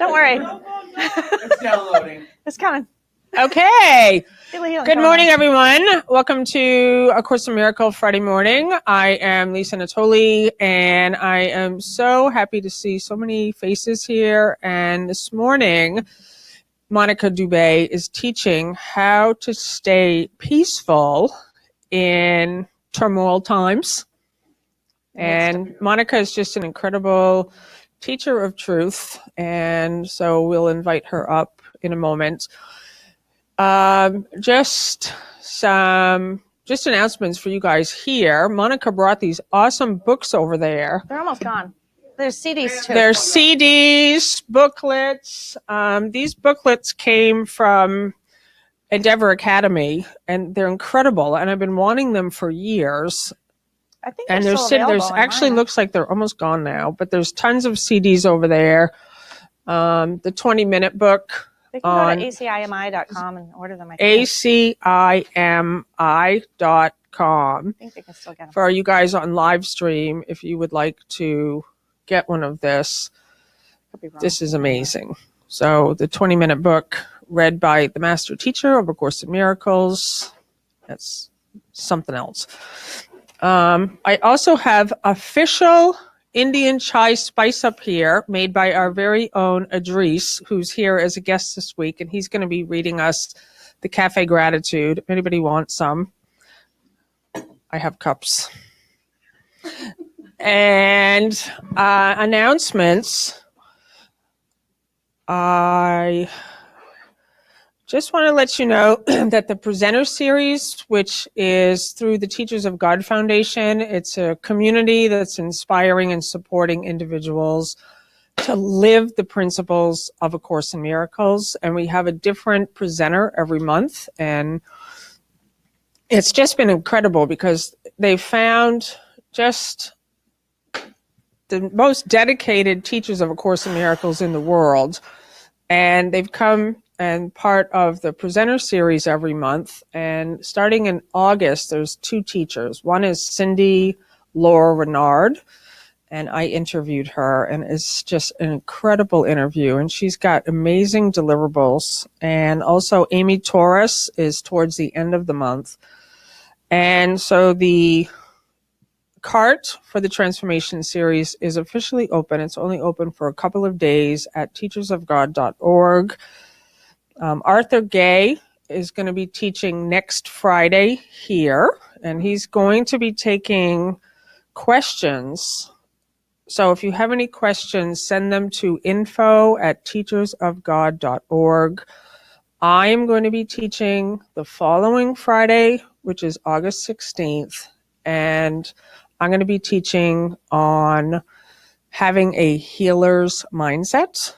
Don't worry. It's downloading. It's coming. Okay. Healing, Good morning, everyone. Welcome to A Course in Miracles Friday morning. I am Lisa Natoli, and I am so happy to see so many faces here. And this morning, Monica Dubay is teaching how to stay peaceful in turmoil times. And Monica is just an incredible teacher of truth, and so we'll invite her up in a moment. Just announcements for you guys here. Monica brought these awesome books over there. They're almost gone. There's CDs too. There's CDs, booklets. These booklets came from Endeavor Academy, and they're incredible, and I've been wanting them for years. I think And they're still available actually online. looks like they're almost gone now, but there's tons of CDs over there. The 20-minute book. They can go to acimi.com and order them. acimi.com. I think they can still get them. For you guys on live stream, if you would like to get one of this, this is amazing. So the 20-minute book read by the master teacher of A Course in Miracles. That's something else. I also have official Indian chai spice up here made by our very own Idris, who's here as a guest this week, and he's going to be reading us the Cafe Gratitude. If anybody wants some, I have cups. And announcements. I just want to let you know that the presenter series, which is through the Teachers of God Foundation, it's a community that's inspiring and supporting individuals to live the principles of A Course in Miracles. And we have a different presenter every month. And it's just been incredible because they found just the most dedicated teachers of A Course in Miracles in the world. And they've come and part of the presenter series every month. And starting in August, there's two teachers. One is Cindy Laura Renard, and I interviewed her, and it's just an incredible interview. And she's got amazing deliverables. And also Amy Torres is towards the end of the month. And so the cart for the transformation series is officially open. It's only open for a couple of days at teachersofgod.org. Arthur Gay is going to be teaching next Friday here, and he's going to be taking questions. So if you have any questions, send them to info@teachersofgod.org. I am going to be teaching the following Friday, which is August 16th, and I'm going to be teaching on having a healer's mindset.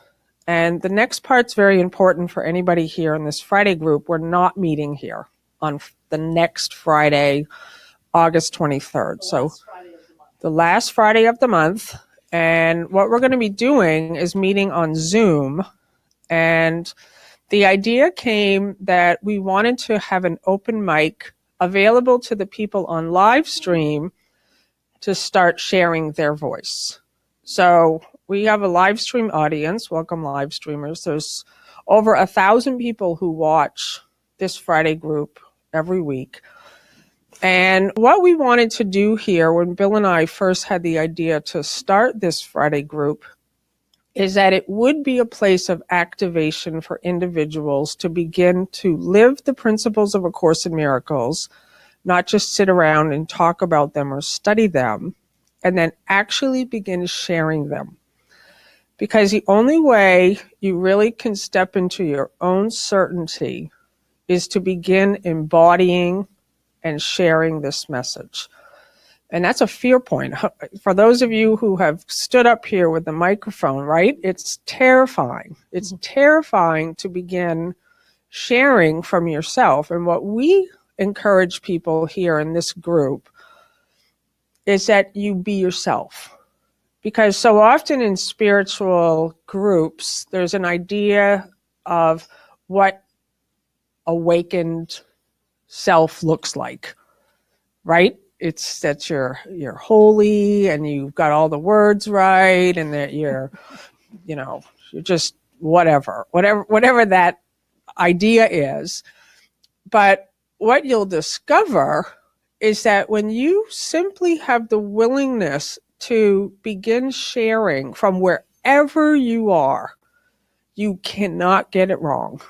And the next part's very important for anybody here in this Friday group. We're not meeting here on the next Friday, August 23rd. So the last Friday of the month. And what we're going to be doing is meeting on Zoom. And the idea came that we wanted to have an open mic available to the people on live stream to start sharing their voice. So we have a live stream audience. Welcome, live streamers. There's over 1,000 people who watch this Friday group every week. And what we wanted to do here when Bill and I first had the idea to start this Friday group is that it would be a place of activation for individuals to begin to live the principles of A Course in Miracles, not just sit around and talk about them or study them, and then actually begin sharing them. Because the only way you really can step into your own certainty is to begin embodying and sharing this message. And that's a fear point. For those of you who have stood up here with the microphone, right? It's terrifying. It's terrifying to begin sharing from yourself. And what we encourage people here in this group is that you be yourself. Because so often in spiritual groups, there's an idea of what awakened self looks like, right? It's that you're holy and you've got all the words right and that you're just whatever that idea is. But what you'll discover is that when you simply have the willingness to begin sharing from wherever you are, you cannot get it wrong.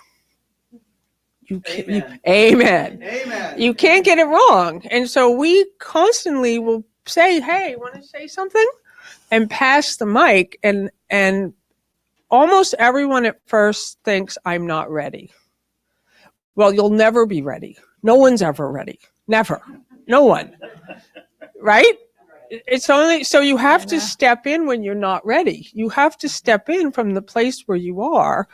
Amen. You can't get it wrong. And so we constantly will say, hey, want to say something? And pass the mic. And almost everyone at first thinks I'm not ready. Well, you'll never be ready. No one's ever ready. Never. No one. Right? It's only, so you have to step in when you're not ready. You have to step in from the place where you are.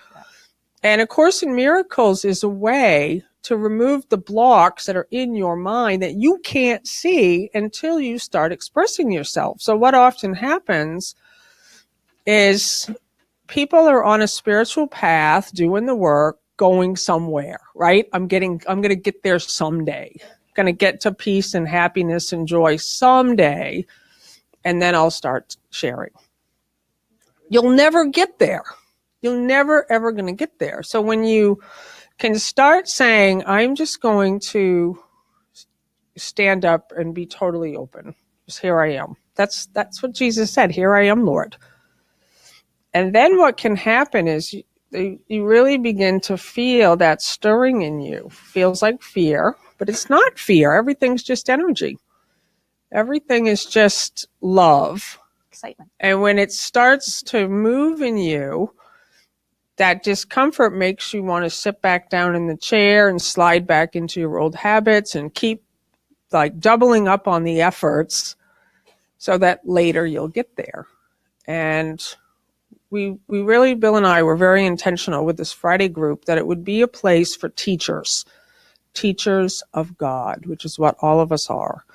And A Course in Miracles is a way to remove the blocks that are in your mind that you can't see until you start expressing yourself. So what often happens is people are on a spiritual path, doing the work, going somewhere, right? I'm going to get there someday. Going to get to peace and happiness and joy someday, and then I'll start sharing. You'll never get there. You're never, ever going to get there. So when you can start saying, I'm just going to stand up and be totally open. Just here I am. That's what Jesus said. Here I am, Lord. And then what can happen is you really begin to feel that stirring in you. Feels like fear, but it's not fear. Everything's just energy. Everything is just love. Excitement. And when it starts to move in you, that discomfort makes you want to sit back down in the chair and slide back into your old habits and keep like doubling up on the efforts so that later you'll get there. And we really, Bill and I were very intentional with this Friday group that it would be a place for teachers of God, which is what all of us are.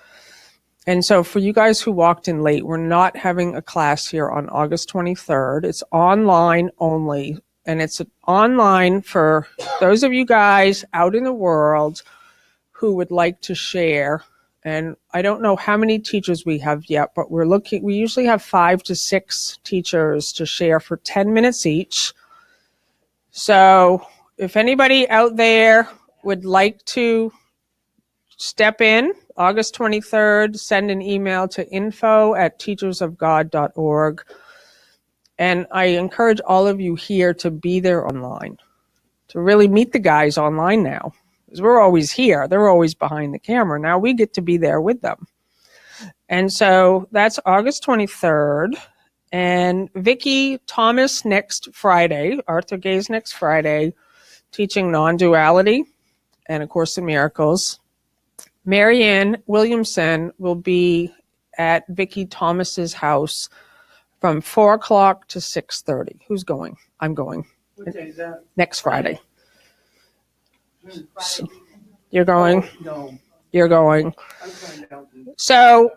And so for you guys who walked in late, we're not having a class here on August 23rd. It's online only. And it's online for those of you guys out in the world who would like to share. And I don't know how many teachers we have yet, but we usually have 5 to 6 teachers to share for 10 minutes each. So if anybody out there would like to step in, August 23rd, send an email to info@teachersofgod.org. And I encourage all of you here to be there online, to really meet the guys online now. Because we're always here. They're always behind the camera. Now we get to be there with them. And so that's August 23rd. And Vicki Thomas next Friday, Arthur Gay's next Friday, teaching non-duality and A Course in Miracles. Marianne Williamson will be at Vicki Thomas's house from 4 o'clock to 6:30. Who's going? I'm going. What day is that? Next Friday. So, you're going? No. You're going. I'm going down to... So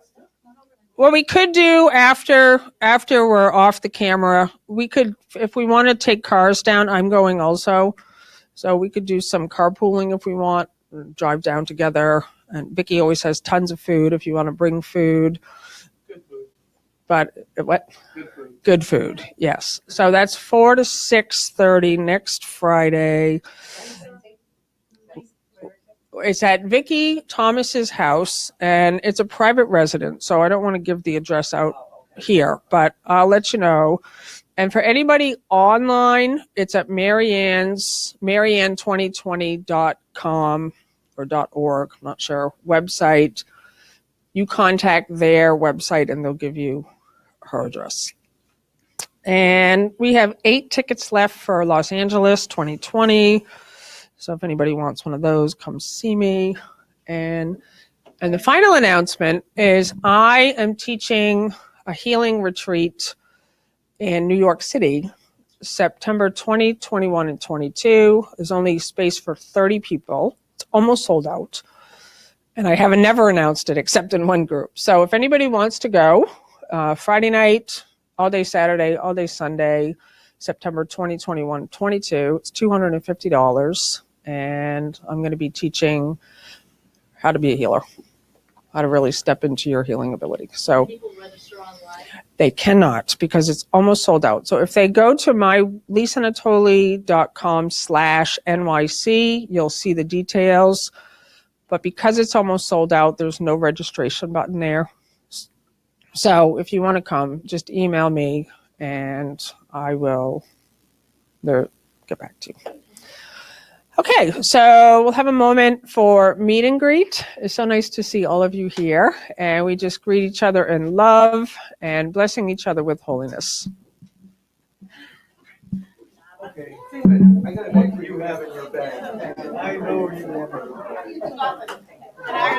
what we could do after we're off the camera, we could, if we want to take cars down, I'm going also. So we could do some carpooling if we want, drive down together. And Vicki always has tons of food if you want to bring food. Good food. But what? Good food. Good food, yes. So that's 4 to 6:30 next Friday. It's at Vicki Thomas's house, and it's a private residence, so I don't want to give the address out here, but I'll let you know. And for anybody online, it's at marianne2020.com or .org, I'm not sure, website. You contact their website, and they'll give you her address. And we have 8 tickets left for Los Angeles 2020. So if anybody wants one of those, come see me. And the final announcement is I am teaching a healing retreat in New York City, September 20, 21, and 22. There's only space for 30 people. It's almost sold out. And I haven't never announced it except in one group. So if anybody wants to go, Friday night, all day Saturday, all day Sunday, September 20, 21, 22, it's $250. And I'm going to be teaching how to be a healer, how to really step into your healing ability. So People register They cannot because it's almost sold out. So if they go to my lisanatoli.com/NYC, you'll see the details. But because it's almost sold out, there's no registration button there. So if you want to come, just email me and I will get back to you. Okay, so we'll have a moment for meet and greet. It's so nice to see all of you here. And we just greet each other in love and blessing each other with holiness. Okay, I got a bag for you have in your bag. I know you want it. I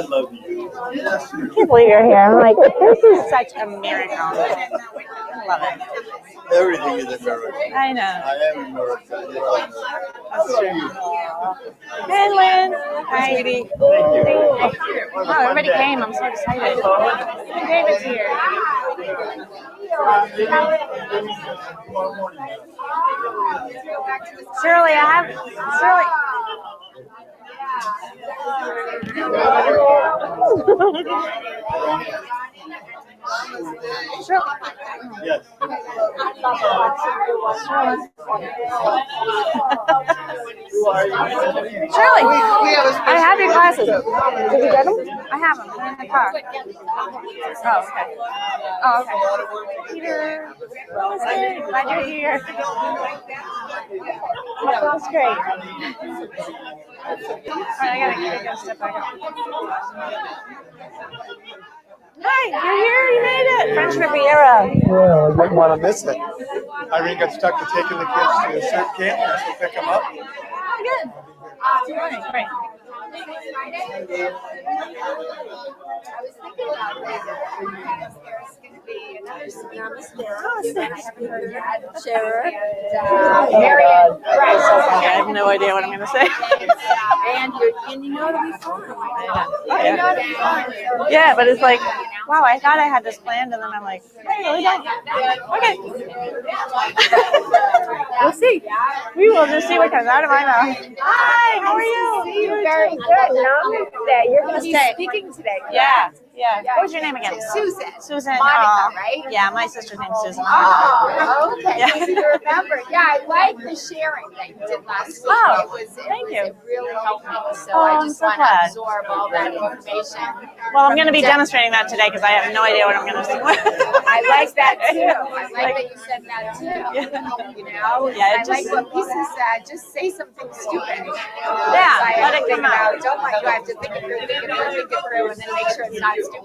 love you. I can't believe you're here. I'm like, this is such a miracle. I love it. Everything is a miracle. I know. I am a miracle. That's true. Hey, Lynn. Hi, sweetie. Oh, everybody came. I'm so excited. David's here. Shirley, Shirley. Yes. Shirley, I have your glasses. Did you get them? I have them. They're in the car. Oh, okay. Oh, okay. Peter, glad you're here. That's great. All right, I gotta step back up. Hi, you're here. You made it. French Riviera. Well, I didn't want to miss it. Irene got stuck to taking the kids to a surf camp, and so pick them up. Oh, good. Great. I have no idea what I'm going to say. And you know it'll be fun. Yeah, but it's like, wow, I thought I had this planned, and then I'm like, I really don't. Okay. We'll see. We will just see what comes out of my mouth. Hi, how are you? Very good. Namaste. You're going to be speaking today. Yeah. What was your name again? Susan. Susan. Monica, right? Yeah, my sister's name's Susan. Oh, okay. Yeah. You remember. Yeah, I like the sharing that you did last week. Oh, Thank you. It really helped me. So Oh, I I'm just so want glad. to absorb all that information. Well, I'm going to be demonstrating that today because I have no idea what I'm going to say. I like that too. I like that you said that too. You know? Yeah, I like what Lisa said. Just say something stupid. Yeah, let it come out. Don't let you have to think it through, and then make sure it's not stupid. That's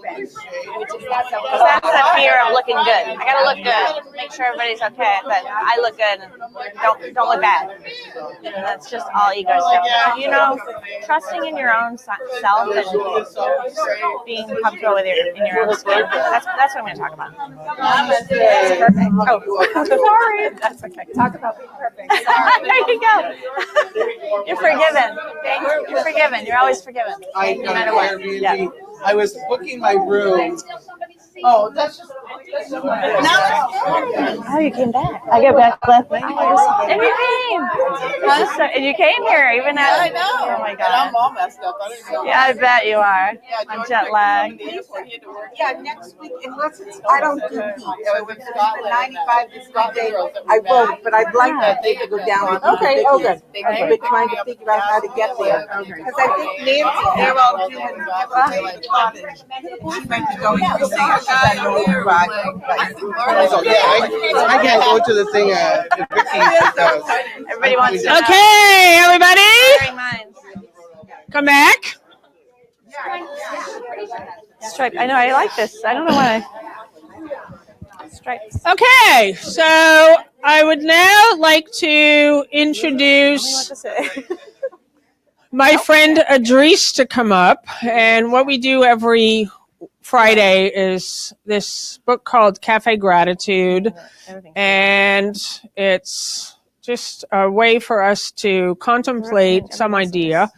that fear of looking good. I gotta look good, make sure everybody's okay, but I look good and don't look bad. And that's just all ego stuff. You know, trusting in your own self and being comfortable with in your own skin. That's what I'm gonna talk about. That's perfect. Oh, sorry. That's okay. Talk about being perfect. There you go. You're forgiven. You're forgiven. You're always forgiven. No matter what. Yeah. I was booking my room. Oh, that's just. Oh, you came back. I got back last night. And you came. And you came here even at. I know. Oh my And I'm God. all messed up. I don't know. Yeah, I bet you are. Yeah, I'm George jet took lagged. 7 days, so he had to work. Yeah, next week, unless it's, I don't do heat. So if it's Scotland, 95 this day, girls that we I met. won't, but I'd like that day to go down. Okay, oh, good. I've been trying to figure out how to get there. Because I think Nancy, they're all doing cottage. She might be going to say, I don't know why. So, yeah, I can't go to the thing Vicky's does. Everybody wants to know. Okay, everybody, Sharing minds. come back. Stripe. I know. I like this. I don't know why. Stripes. Okay, so I would now like to Tell me what introduce to say. my friend Adrice to come up. And what we do every Friday is this book called Cafe Gratitude. And it's just a way for us to contemplate some idea.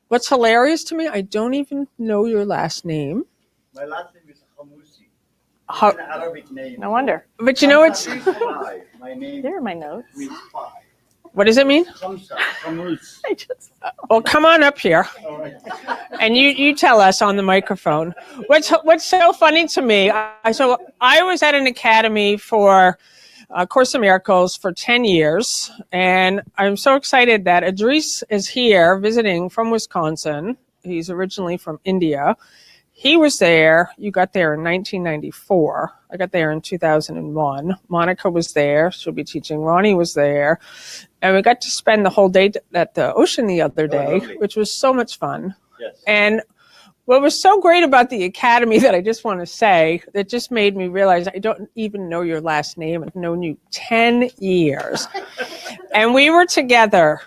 What's hilarious to me, I don't even know your last name. My last name is Hamousi. How, It's an Arabic name. No wonder. but you know it's Five. My name Here are my notes. means five. What does it mean? Khamuz. Well, come on up here. And you tell us on the microphone. What's so funny to me, so I was at an academy for Course in Miracles for 10 years, and I'm so excited that Idris is here visiting from Wisconsin. He's originally from India. He was there. You got there in 1994. I got there in 2001. Monica was there. She'll be teaching. Ronnie was there. And we got to spend the whole day at the ocean the other day, which was so much fun. Yes. And what was so great about the academy that I just want to say, that just made me realize I don't even know your last name. I've known you 10 years. And we were together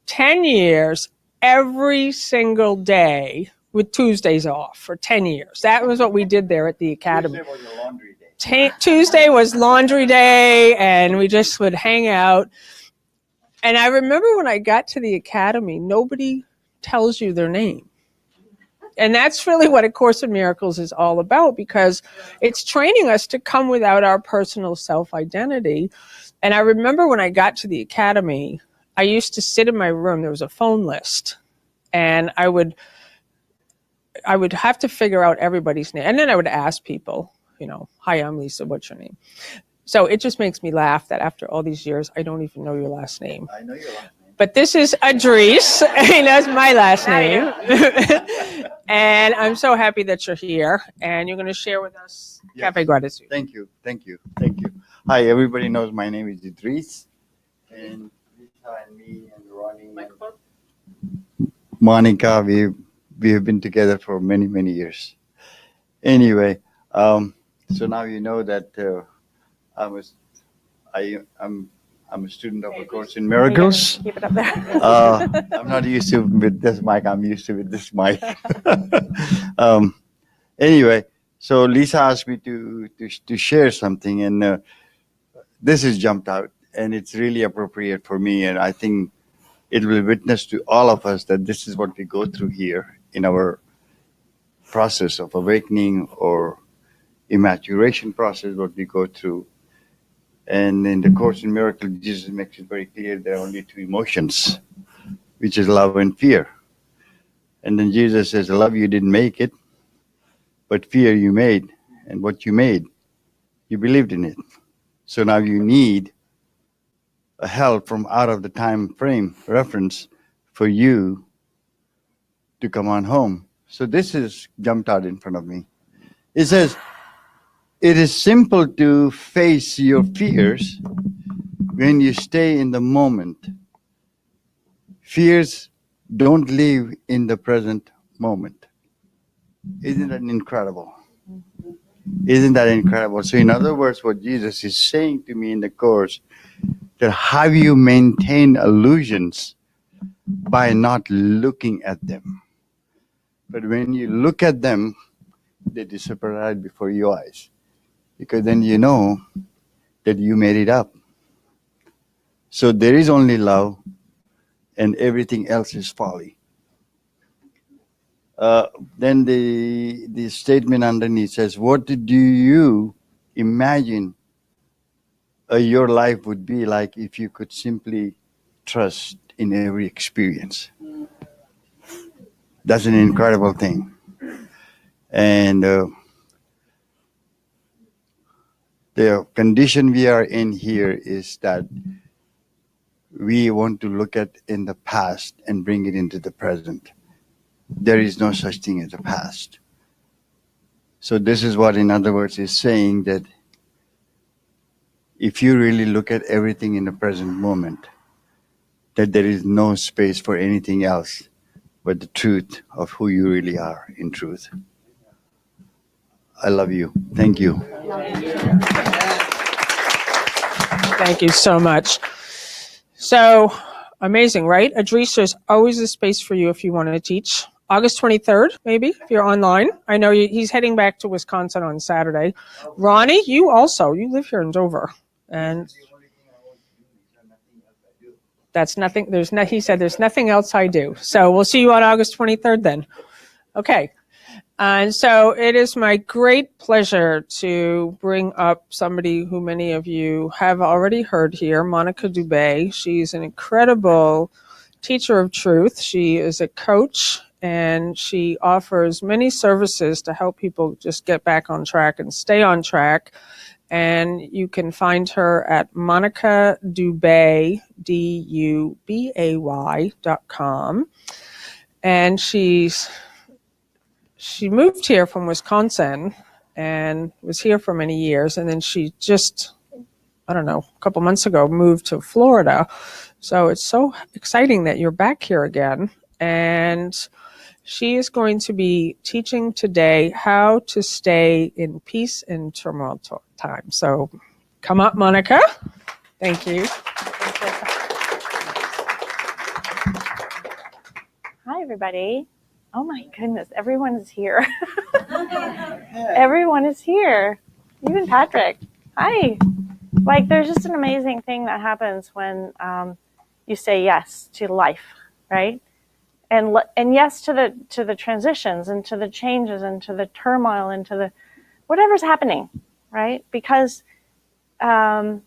10 years every single day with Tuesdays off for 10 years. That was what we did there at the academy. Tuesday was a laundry day. Tuesday was laundry day, and we just would hang out. And I remember when I got to the academy, nobody tells you their name. And that's really what A Course in Miracles is all about, because it's training us to come without our personal self-identity. And I remember when I got to the academy, I used to sit in my room. There was a phone list, and I would have to figure out everybody's name. And then I would ask people, hi, I'm Lisa, what's your name? So it just makes me laugh that after all these years, I don't even know your last name. I know your last name. But this is Idris, and that's my last name. And I'm so happy that you're here, and you're going to share with us Cafe Gratitude. Thank you. Hi, everybody knows my name is Idris. And Lisa and me and Ronnie and Monica, we have been together for many, many years. Anyway, so now you know that I'm a student of A Course in Miracles. Keep it up there. I'm not used to with this mic. I'm used to with this mic. Anyway, so Lisa asked me to share something, and this has jumped out, and it's really appropriate for me, and I think it will witness to all of us that this is what we go through here in our process of awakening or imaturation process, what we go through. And in the Course in Miracles, Jesus makes it very clear there are only two emotions, which is love and fear. And then Jesus says, love you didn't make it, but fear you made. And what you made, you believed in it. So now you need a help from out of the time frame reference for you to come on home. So this is jumped out in front of me. It says, it is simple to face your fears when you stay in the moment. Fears don't live in the present moment. Isn't that incredible? Isn't that incredible? So in other words, what Jesus is saying to me in the Course, that how you maintain illusions by not looking at them. But when you look at them, they disappear right before your eyes. Because then you know that you made it up. So there is only love, and everything else is folly. Then the statement underneath says, what do you imagine your life would be like if you could simply trust in every experience? That's an incredible thing. And the condition we are in here is that we want to look at in the past and bring it into the present. There is no such thing as the past. So this is what, in other words, is saying that if you really look at everything in the present moment, that there is no space for anything else but the truth of who you really are in truth. I love you. Thank you. Thank you so much. So amazing, right? Idris, there's always a space for you if you want to teach. August 23rd, maybe, if you're online. I know he's heading back to Wisconsin on Saturday. Ronnie, you live here in Dover. And that's nothing, he said there's nothing else I do. So we'll see you on August 23rd then. Okay. And so it is my great pleasure to bring up somebody who many of you have already heard here, Monica Dubay. She's an incredible teacher of truth. She is a coach, and she offers many services to help people just get back on track and stay on track. And you can find her at Monica Dubay, DUBAY.com. And she moved here from Wisconsin and was here for many years. And then she just, I don't know, a couple months ago moved to Florida. So it's so exciting that you're back here again. And she is going to be teaching today how to stay in peace in turmoil time. So come up, Monica. Thank you. Hi, everybody. Oh my goodness, everyone is here. Everyone is here. Even Patrick. Hi. Like, there's just an amazing thing that happens when you say yes to life, right? And yes to the transitions and to the changes and to the turmoil and to the whatever's happening, right? Because like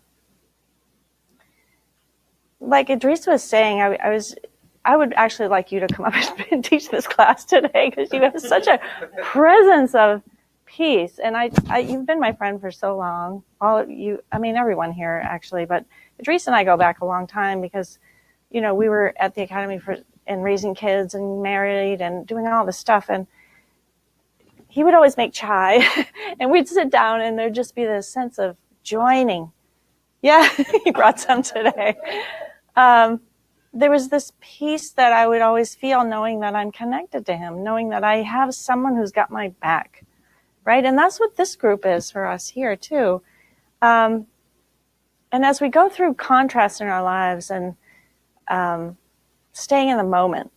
Idris was saying, I would actually like you to come up and teach this class today, because you have such a presence of peace. And you've been my friend for so long. All of you, I mean, everyone here actually, but Idris and I go back a long time because, we were at the Academy and raising kids and married and doing all this stuff. And he would always make chai and we'd sit down and there'd just be this sense of joining. Yeah, he brought some today. There was this peace that I would always feel knowing that I'm connected to him, knowing that I have someone who's got my back, right? And that's what this group is for us here too. And as we go through contrast in our lives and staying in the moment,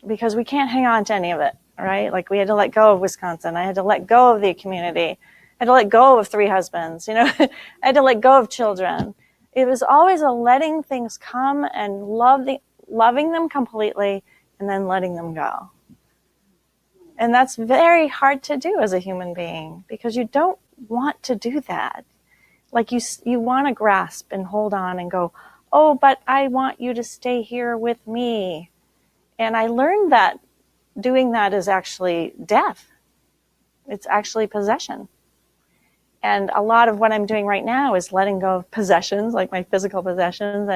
because we can't hang on to any of it, right? Like we had to let go of Wisconsin. I had to let go of the community. I had to let go of 3 husbands, I had to let go of children. It was always a letting things come and loving them completely and then letting them go. And that's very hard to do as a human being because you don't want to do that. Like you want to grasp and hold on and go, oh, but I want you to stay here with me. And I learned that doing that is actually death. It's actually possession. And a lot of what I'm doing right now is letting go of possessions, like my physical possessions,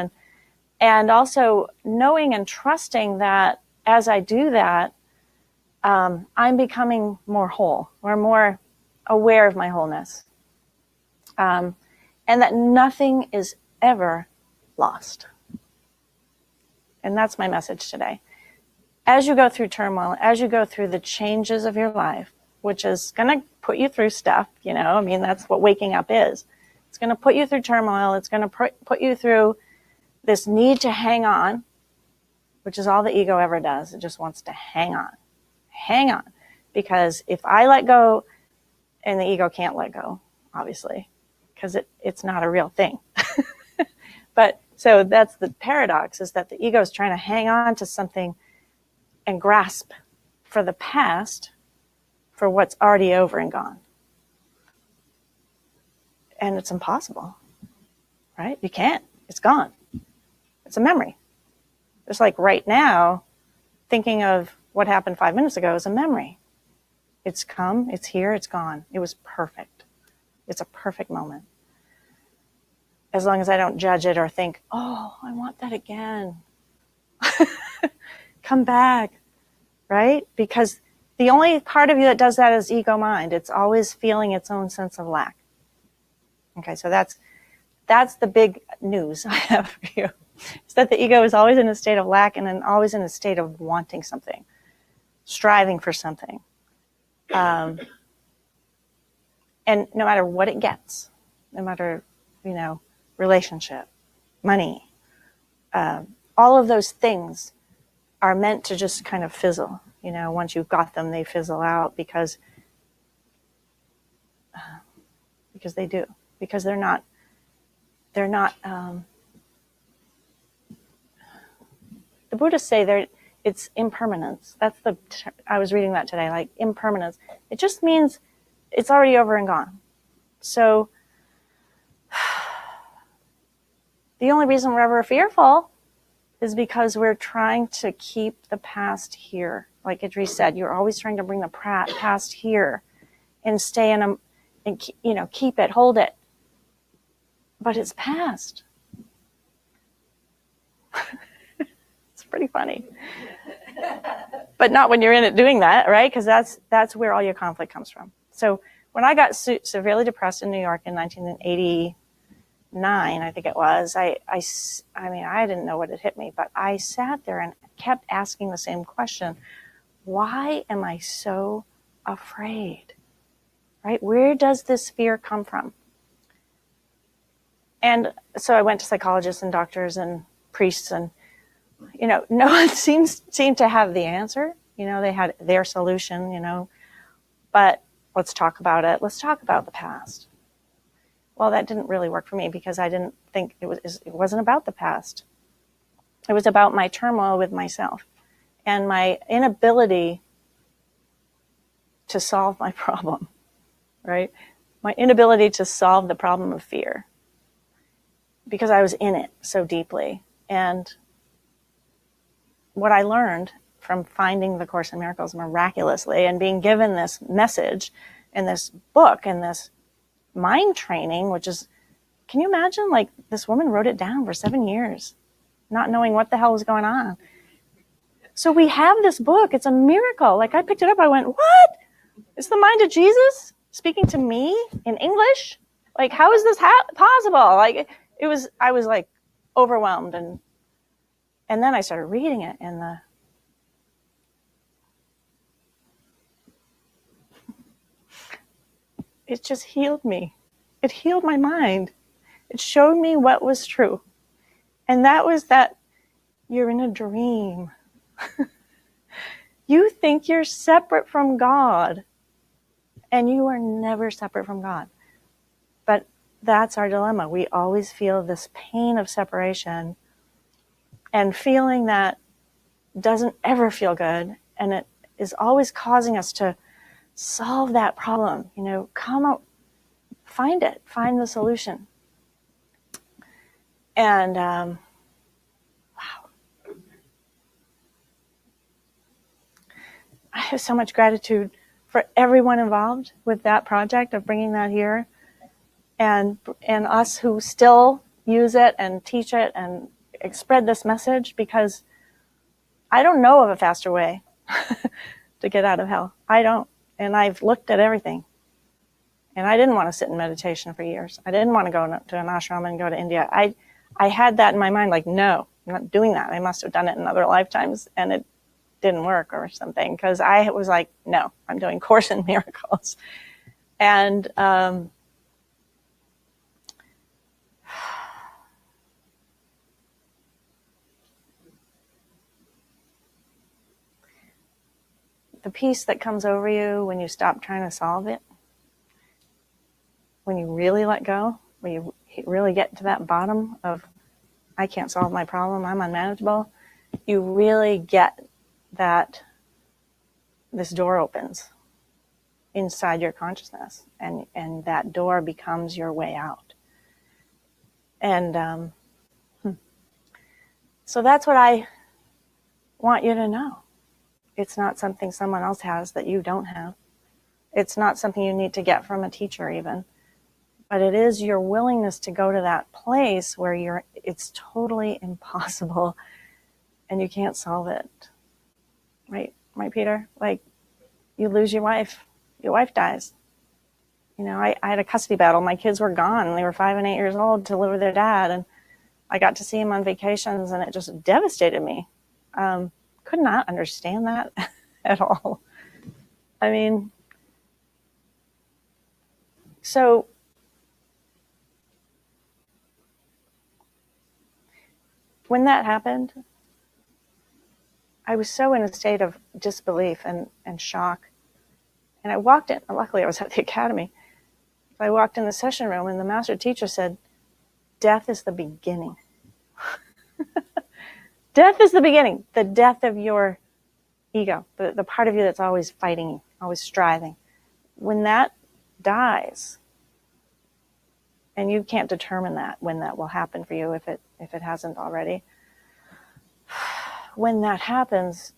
and also knowing and trusting that as I do that, I'm becoming more whole or more aware of my wholeness. And that nothing is ever lost. And that's my message today. As you go through turmoil, as you go through the changes of your life, which is going to put you through stuff, that's what waking up is. It's going to put you through turmoil. It's going to put you through this need to hang on, which is all the ego ever does. It just wants to hang on. Because if I let go, and the ego can't let go, obviously, because it's not a real thing. But so that's the paradox, is that the ego is trying to hang on to something and grasp for the past, for what's already over and gone. And it's impossible, right? You can't. It's gone. It's a memory. Just like right now, thinking of what happened 5 minutes ago is a memory. It's come, it's here, it's gone. It was perfect. It's a perfect moment. As long as I don't judge it or think, oh, I want that again. Come back, right? Because the only part of you that does that is ego mind. It's always feeling its own sense of lack. Okay, so that's the big news I have for you. Is that the ego is always in a state of lack and then always in a state of wanting something, striving for something. And no matter what it gets, no matter, relationship, money, all of those things are meant to just kind of fizzle. Once you've got them, they fizzle out because they do. Because they're not, the Buddhists say It's impermanence. I was reading that today, like impermanence. It just means it's already over and gone. So the only reason we're ever fearful is because we're trying to keep the past here. Like Idris said, you're always trying to bring the past here and stay and keep it, hold it. But it's past. It's pretty funny. But not when you're in it doing that, right? Because that's where all your conflict comes from. So when I got severely depressed in New York in 1989, I think it was, I mean, I didn't know what had hit me, but I sat there and kept asking the same question. Why am I so afraid? Right? Where does this fear come from? And so I went to psychologists and doctors and priests, and no one seemed to have the answer. They had their solution, but let's talk about it. Let's talk about the past. Well, that didn't really work for me because I didn't think it wasn't about the past. It was about my turmoil with myself and my inability to solve my problem, right? My inability to solve the problem of fear because I was in it so deeply. And what I learned from finding the Course in Miracles miraculously and being given this message and this book and this mind training, which is, can you imagine, like, this woman wrote it down for 7 years, not knowing what the hell was going on. So we have this book. It's a miracle. Like, I picked it up. I went, what? It's the mind of Jesus speaking to me in English? Like, how is this possible? Like, I was like overwhelmed. And then I started reading it, and it just healed me. It healed my mind. It showed me what was true. And that was that you're in a dream. You think you're separate from God, and you are never separate from God. But that's our dilemma. We always feel this pain of separation, and feeling that doesn't ever feel good, and it is always causing us to solve that problem. Come out, find the solution. And wow. I have so much gratitude for everyone involved with that project of bringing that here, and us who still use it and teach it and spread this message, because I don't know of a faster way to get out of hell. I don't. And I've looked at everything. And I didn't want to sit in meditation for years. I didn't want to go to an ashram and go to India. I had that in my mind, like, no, I'm not doing that. I must have done it in other lifetimes, and it didn't work or something, because I was like, no, I'm doing Course in Miracles. And the peace that comes over you when you stop trying to solve it, when you really let go, when you really get to that bottom of, I can't solve my problem, I'm unmanageable, you really get that this door opens inside your consciousness, and that door becomes your way out. And so that's what I want you to know. It's not something someone else has that you don't have. It's not something you need to get from a teacher even. But it is your willingness to go to that place where it's totally impossible and you can't solve it. Right, Peter? Like, you lose your wife dies. I had a custody battle. My kids were gone. They were 5 and 8 years old to live with their dad. And I got to see him on vacations, and it just devastated me. Could not understand that at all. I mean, so when that happened, I was so in a state of disbelief and shock. And I walked in, luckily I was at the academy. I walked in the session room, and the master teacher said, death is the beginning. Death is the beginning, the death of your ego, the part of you that's always fighting, always striving. When that dies, and you can't determine that when that will happen for you if it hasn't already. When that happens,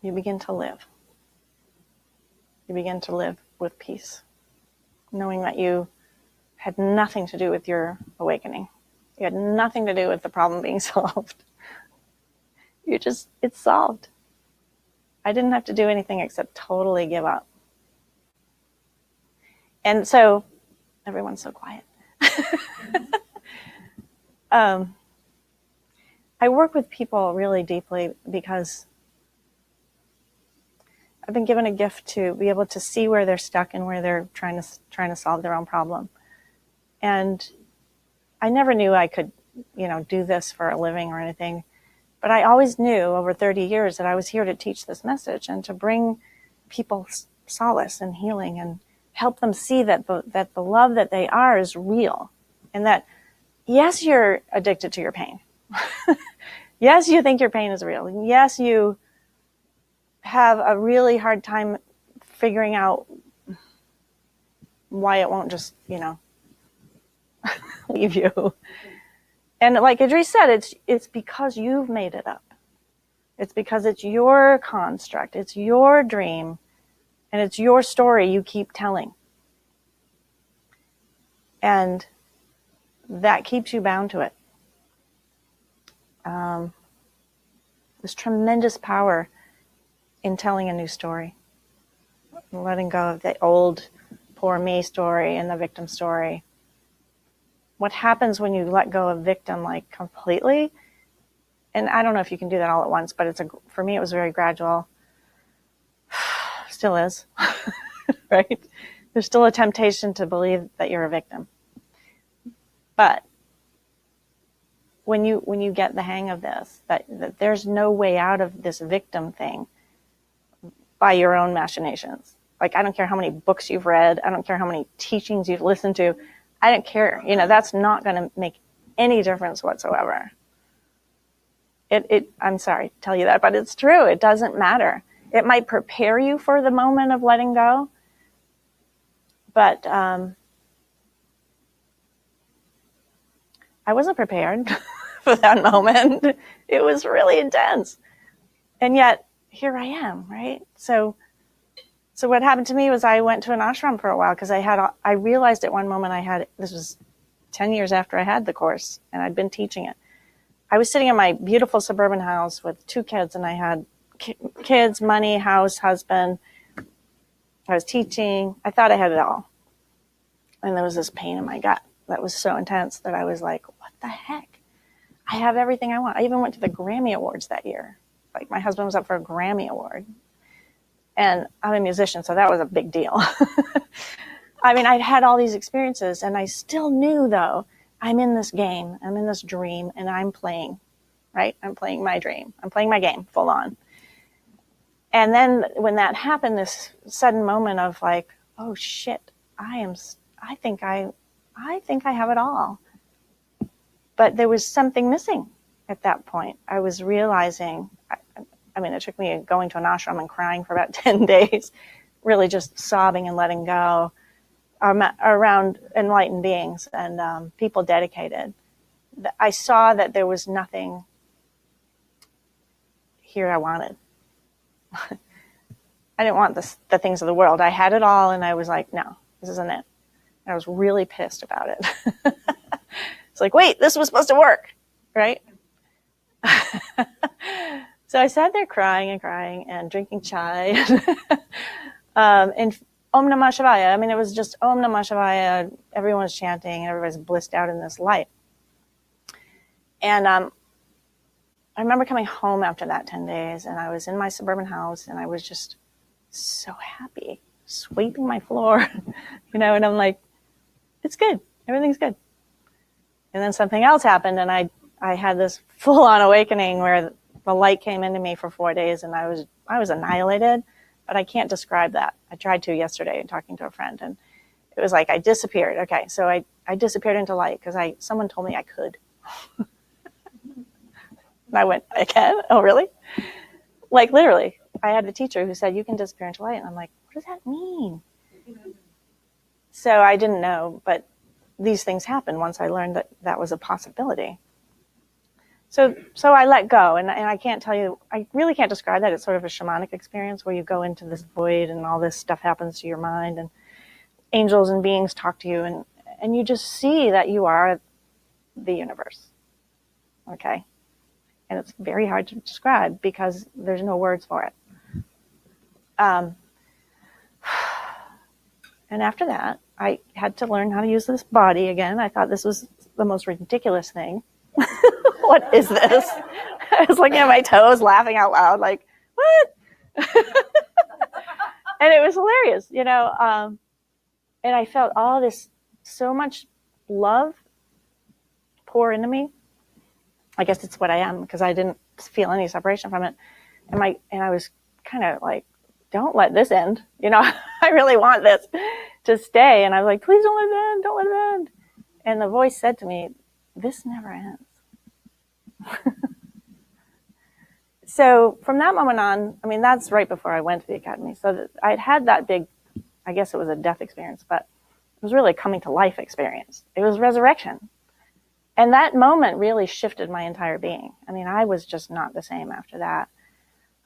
you begin to live. You begin to live with peace, knowing that you had nothing to do with your awakening. You had nothing to do with the problem being solved. It's solved. I didn't have to do anything except totally give up. And so, everyone's so quiet. I work with people really deeply because I've been given a gift to be able to see where they're stuck and where they're trying to solve their own problem. And I never knew I could, do this for a living or anything. But I always knew over 30 years that I was here to teach this message and to bring people solace and healing and help them see that the love that they are is real. And that, yes, you're addicted to your pain. Yes, you think your pain is real. And yes, you have a really hard time figuring out why it won't just, leave you. And like Idris said, it's because you've made it up. It's because it's your construct. It's your dream. And it's your story you keep telling. And that keeps you bound to it. There's tremendous power in telling a new story. Letting go of the old poor me story and the victim story. What happens when you let go of victim like completely? And I don't know if you can do that all at once, but for me it was very gradual. Still is, right? There's still a temptation to believe that you're a victim. But when you get the hang of this, that there's no way out of this victim thing by your own machinations. Like, I don't care how many books you've read. I don't care how many teachings you've listened to. I don't care. That's not going to make any difference whatsoever. I'm sorry to tell you that, but it's true. It doesn't matter. It might prepare you for the moment of letting go, but I wasn't prepared for that moment. It was really intense. And yet, here I am, right? So what happened to me was I went to an ashram for a while because I realized at one moment this was 10 years after I had the course and I'd been teaching it. I was sitting in my beautiful suburban house with 2 kids, and I had kids, money, house, husband. I was teaching. I thought I had it all. And there was this pain in my gut that was so intense that I was like, what the heck? I have everything I want. I even went to the Grammy Awards that year. Like, my husband was up for a Grammy Award. And I'm a musician, so that was a big deal. I mean, I'd had all these experiences, and I still knew, though, I'm in this game, I'm in this dream, and I'm playing, right? I'm playing my dream. I'm playing my game full on. And then when that happened, this sudden moment of like, oh shit, I think I have it all. But there was something missing at that point. I was realizing, I mean, it took me going to an ashram and crying for about 10 days, really just sobbing and letting go around enlightened beings and people dedicated. I saw that there was nothing here I wanted. I didn't want the things of the world. I had it all, and I was like, no, this isn't it. And I was really pissed about it. It's like, wait, this was supposed to work, right? So I sat there crying and drinking chai and Om Namah Shivaya. I mean, it was just Om Namah Shivaya. Everyone was chanting, and everybody's blissed out in this light. And I remember coming home after that 10 days, and I was in my suburban house, and I was just so happy, sweeping my floor, and I'm like, it's good. Everything's good. And then something else happened, and I had this full-on awakening where the light came into me for 4 days, and I was annihilated, but I can't describe that. I tried to yesterday talking to a friend, and it was like I disappeared. Okay, so I I disappeared into light because someone told me I could. And I went, I can? Oh, really? Like literally, I had a teacher who said, you can disappear into light. And I'm like, what does that mean? So I didn't know, but these things happened once I learned that that was a possibility. So I let go, and I can't tell you, I really can't describe that. It's sort of a shamanic experience where you go into this void and all this stuff happens to your mind and angels and beings talk to you and you just see that you are the universe. Okay? And it's very hard to describe because there's no words for it. And after that, I had to learn how to use this body again. I thought this was the most ridiculous thing. What is this? I was looking at my toes, laughing out loud, like, what? And it was hilarious, you know. And I felt all this, so much love pour into me. I guess it's what I am because I didn't feel any separation from it. And I was kind of like, don't let this end. You know, I really want this to stay. And I was like, please don't let it end. Don't let it end. And the voice said to me, this never ends. So from that moment on, I mean, that's right before I went to the academy. So I'd had that big, I guess it was a death experience, but it was really a coming to life experience. It was resurrection. And that moment really shifted my entire being. I mean, I was just not the same after that.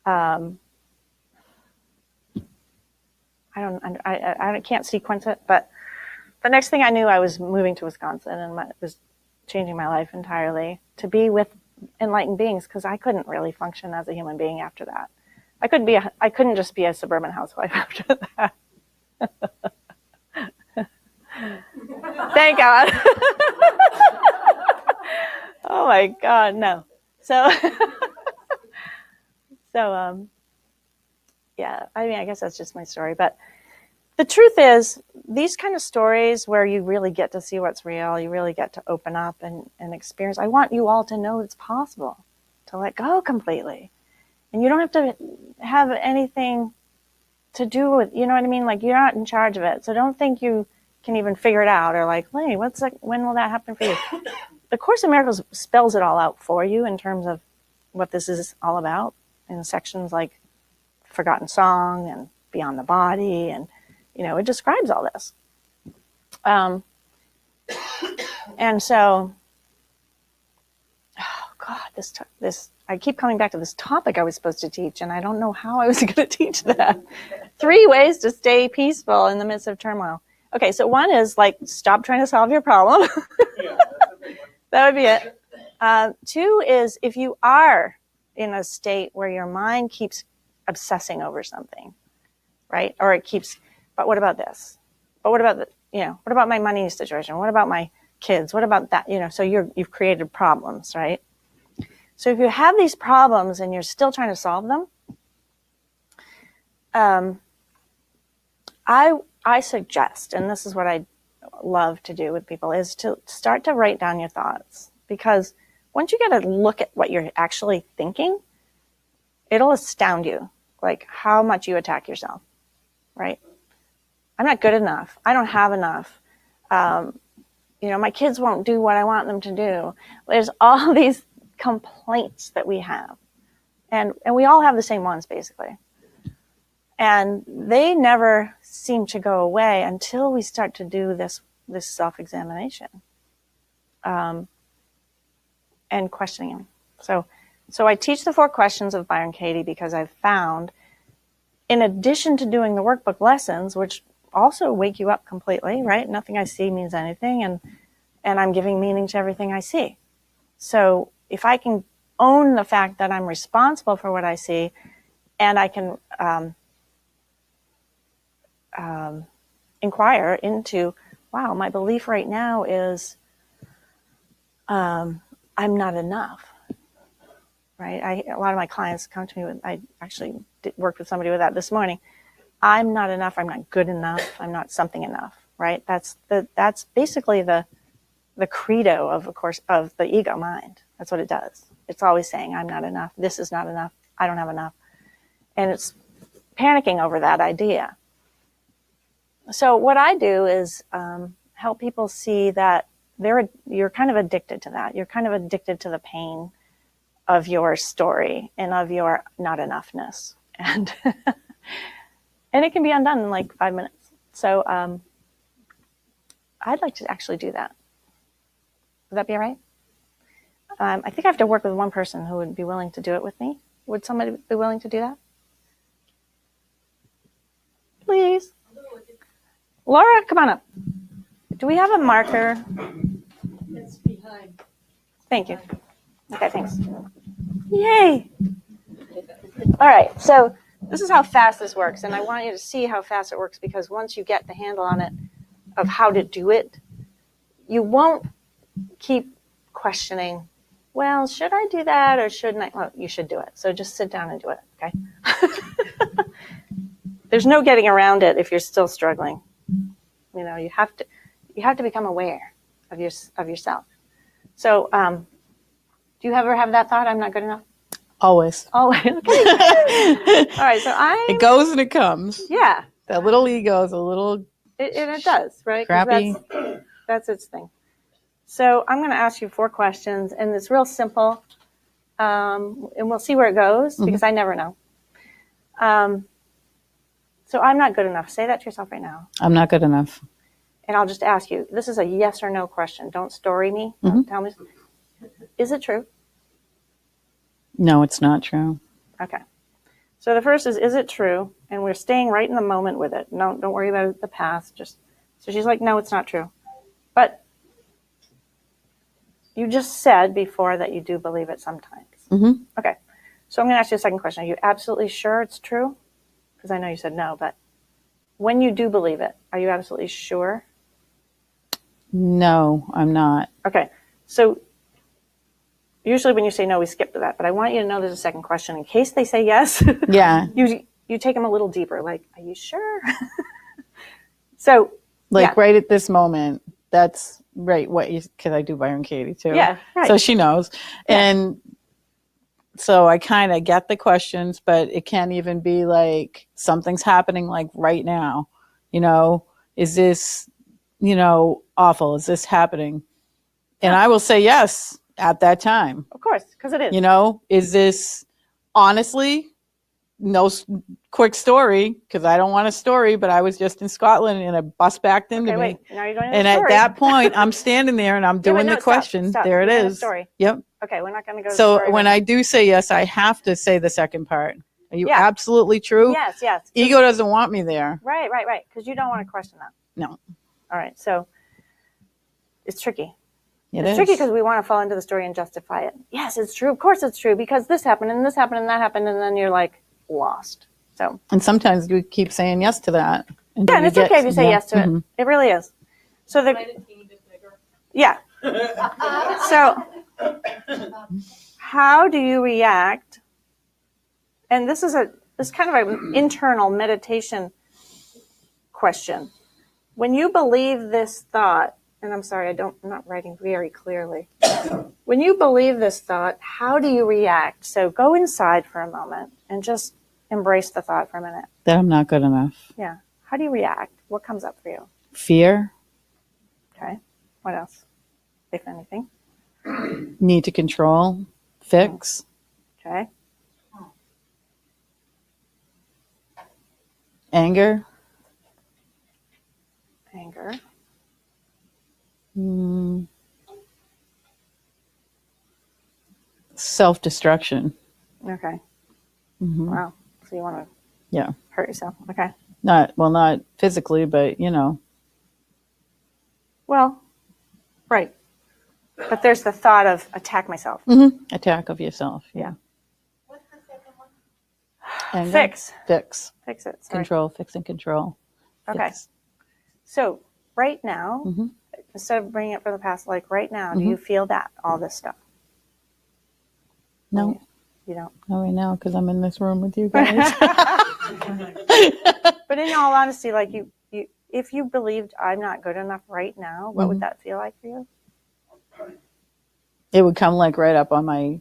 I can't sequence it, but the next thing I knew, I was moving to Wisconsin and it was changing my life entirely to be with enlightened beings because I couldn't really function as a human being after that. I couldn't just be a suburban housewife after that. Thank God. Oh my God, no. So, yeah, I mean, I guess that's just my story. But the truth is, these kind of stories where you really get to see what's real, you really get to open up and experience. I want you all to know it's possible to let go completely. And you don't have to have anything to do with, you know what I mean? Like, you're not in charge of it. So don't think you can even figure it out or like, hey, when will that happen for you? The Course in Miracles spells it all out for you in terms of what this is all about in sections like Forgotten Song and Beyond the Body, and you know, it describes all this. And so, oh God, this I keep coming back to this topic I was supposed to teach, and I don't know how I was going to teach that. 3 ways to stay peaceful in the midst of turmoil. Okay, so one is like, stop trying to solve your problem. That would be it. 2 is if you are in a state where your mind keeps obsessing over something, right? Or it keeps, but what about this? But what about what about my money situation? What about my kids? What about that? You know, so you've created problems, right? So if you have these problems and you're still trying to solve them, I suggest, and this is what I love to do with people, is to start to write down your thoughts. Because once you get a look at what you're actually thinking, it'll astound you, like how much you attack yourself, right? I'm not good enough. I don't have enough. My kids won't do what I want them to do. There's all these complaints that we have. And we all have the same ones, basically. And they never seem to go away until we start to do this self-examination and questioning. So I teach the 4 questions of Byron Katie because I've found, in addition to doing the workbook lessons, which also wake you up completely, right? Nothing I see means anything, and I'm giving meaning to everything I see. So if I can own the fact that I'm responsible for what I see, and I can inquire into, wow, my belief right now is I'm not enough, right? A lot of my clients come to me with, I actually worked with somebody with that this morning. I'm not enough. I'm not good enough. I'm not something enough, right? That's basically the credo of course, of the ego mind. That's what it does. It's always saying, I'm not enough. This is not enough. I don't have enough. And it's panicking over that idea. So what I do is help people see that you're kind of addicted to that. You're kind of addicted to the pain of your story and of your not enoughness. And and it can be undone in like 5 minutes. So I'd like to actually do that. Would that be all right? I think I have to work with one person who would be willing to do it with me. Would somebody be willing to do that? Please. Laura, come on up. Do we have a marker? It's behind. Thank you. Okay, thanks. Yay. All right, so this is how fast this works, and I want you to see how fast it works, because once you get the handle on it of how to do it, you won't keep questioning, well, should I do that or shouldn't I? Well, you should do it. So just sit down and do it, okay? There's no getting around it if you're still struggling. You know, you have to become aware of yourself. So, do you ever have that thought, I'm not good enough? Always. Oh, okay. All right, so It goes and it comes. Yeah. That little ego is a little It does, right? 'Cause crappy. That's its thing. So I'm going to ask you 4 questions, and it's real simple, and we'll see where it goes, because I never know. So I'm not good enough. Say that to yourself right now. I'm not good enough. And I'll just ask you, this is a yes or no question. Don't story me. Don't tell me. Is it true? No, it's not true. Okay. So the first is it true? And we're staying right in the moment with it. No, don't worry about the past. So she's like, no, it's not true. But you just said before that you do believe it sometimes. Mm-hmm. Okay. So I'm going to ask you a second question. Are you absolutely sure it's true? Because I know you said no, but when you do believe it, are you absolutely sure? No, I'm not. Okay. So usually when you say no, we skip to that. But I want you to know there's a second question in case they say yes. Yeah. You take them a little deeper. Like, are you sure? So right at this moment, that's right. Because I do Byron Katie too. Yeah. Right. So she knows. Yeah. And so I kind of get the questions, but it can even be like something's happening like right now. You know, is this, awful? Is this happening? And I will say yes at that time. Of course, because it is. Is this honestly, no quick story, because I don't want a story, but I was just in Scotland and a bus backed into me. Wait, now you're going to And at that point, I'm standing there and I'm doing the question. Stop. There it You're in a is. story. Yep. Okay, we're not going to go to the So story when right I do say yes, I have to say the second part. Are you Yeah. absolutely true? now. Yes. Ego doesn't want me there. Right. Because you don't want to question that. No. All right, so it's tricky. It It's is. tricky because we want to fall into the story and justify it. Yes, it's true. Of course it's true, because this happened and this happened and that happened, and then you're like lost. So And sometimes we keep saying yes to that. yeah, and it's okay if you say yes to it. It really is. So yeah. So how do you react? And this is kind of an internal meditation question. When you believe this thought, and I'm sorry, I'm not writing very clearly. When you believe this thought, how do you react? So go inside for a moment and just embrace the thought for a minute. That I'm not good enough. Yeah. How do you react? What comes up for you? Fear. Okay. What else, if anything? Need to control. Fix. Okay. Anger. Anger. Self-destruction. Okay. Mm-hmm. Wow. So you want to hurt yourself. Okay. Not physically, but Well, right. But there's the thought of attack myself. Attack of yourself. Yeah. What's the second one? Anger. Fix. Fix it. Sorry. Control. Fix and control. Okay. Fix. So right now, Mm-hmm. instead of bringing it from the past, like right now, do you feel that, all this stuff? No. You don't. Not right now, because I'm in this room with you guys. But in all honesty, like you, if you believed I'm not good enough right now, what would that feel like for you? It would come like right up on my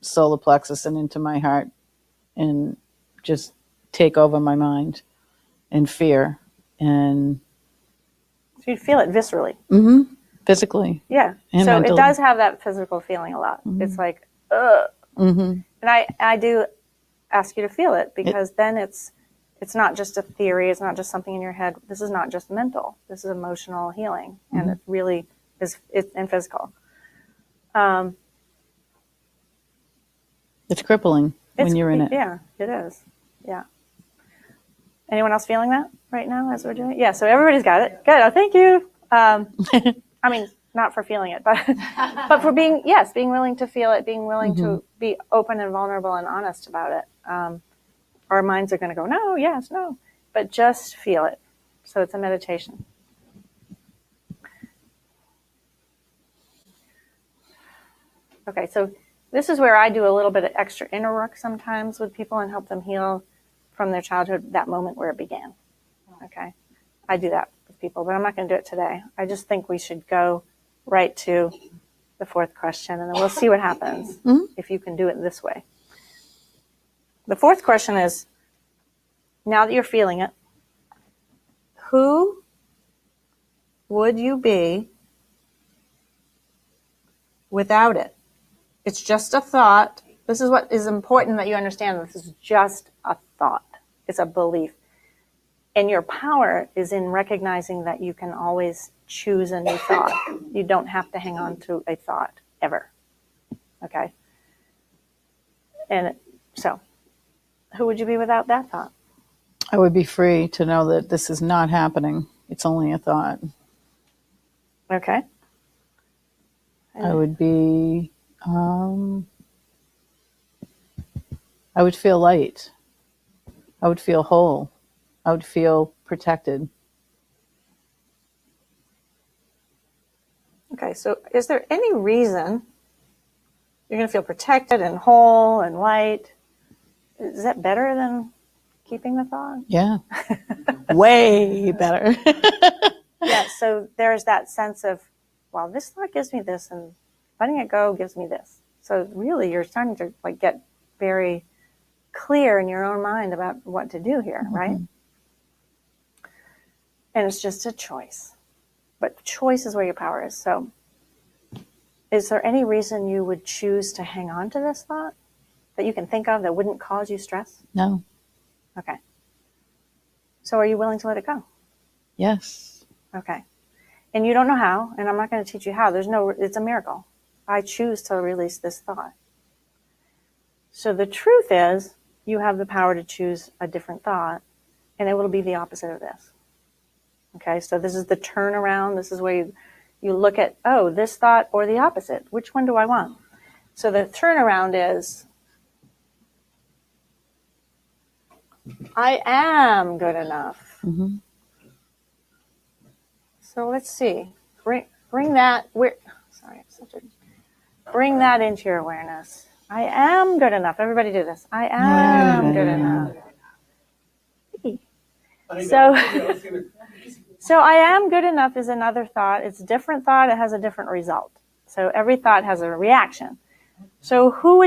solar plexus and into my heart and just take over my mind and fear and So you feel it viscerally. Mm-hmm. Physically. Yeah. And so mentally. it does have that physical feeling a lot. Mhm. It's like, ugh. Mm-hmm. And I do ask you to feel it because then it's not just a theory. It's not just something in your head. This is not just mental. This is emotional healing, and it really is. It's and physical. It's crippling when you're in it. Yeah, it is. Yeah. Anyone else feeling that right now as we're doing it? Yeah. So everybody's got it. Good. Oh, thank you. I mean, not for feeling it, but for being willing to feel it, being willing to be open and vulnerable and honest about it. Our minds are going to go, no, yes, no, but just feel it. So it's a meditation. Okay, so this is where I do a little bit of extra inner work sometimes with people and help them heal from their childhood, that moment where it began. Okay, I do that with people, but I'm not going to do it today. I just think we should go right to the fourth question, and then we'll see what happens if you can do it this way. The fourth question is, now that you're feeling it, who would you be without it? It's just a thought. This is what is important that you understand. This is just a thought. It's a belief. And your power is in recognizing that you can always choose a new thought. You don't have to hang on to a thought ever. Okay? And so, who would you be without that thought? I would be free to know that this is not happening. It's only a thought. Okay. I would be, I would feel light. I would feel whole. I would feel protected. Okay, so is there any reason you're going to feel protected and whole and light? Is that better than keeping the thought? Yeah. Way better. Yeah, so there's that sense of, well, this thought gives me this, and letting it go gives me this. So really, you're starting to like get very clear in your own mind about what to do here, right? And it's just a choice. But choice is where your power is. So is there any reason you would choose to hang on to this thought that you can think of that wouldn't cause you stress? No. Okay. So are you willing to let it go? Yes. Okay. And you don't know how, and I'm not going to teach you how. It's a miracle. I choose to release this thought. So the truth is, you have the power to choose a different thought, and it will be the opposite of this. Okay, so this is the turnaround. This is where you look at, oh, this thought or the opposite. Which one do I want? So the turnaround is, I am good enough. Mm-hmm. So let's see. Bring that. Bring that into your awareness. I am good enough. Everybody do this. I am good enough. So I am good enough is another thought. It's a different thought. It has a different result. So every thought has a reaction. So who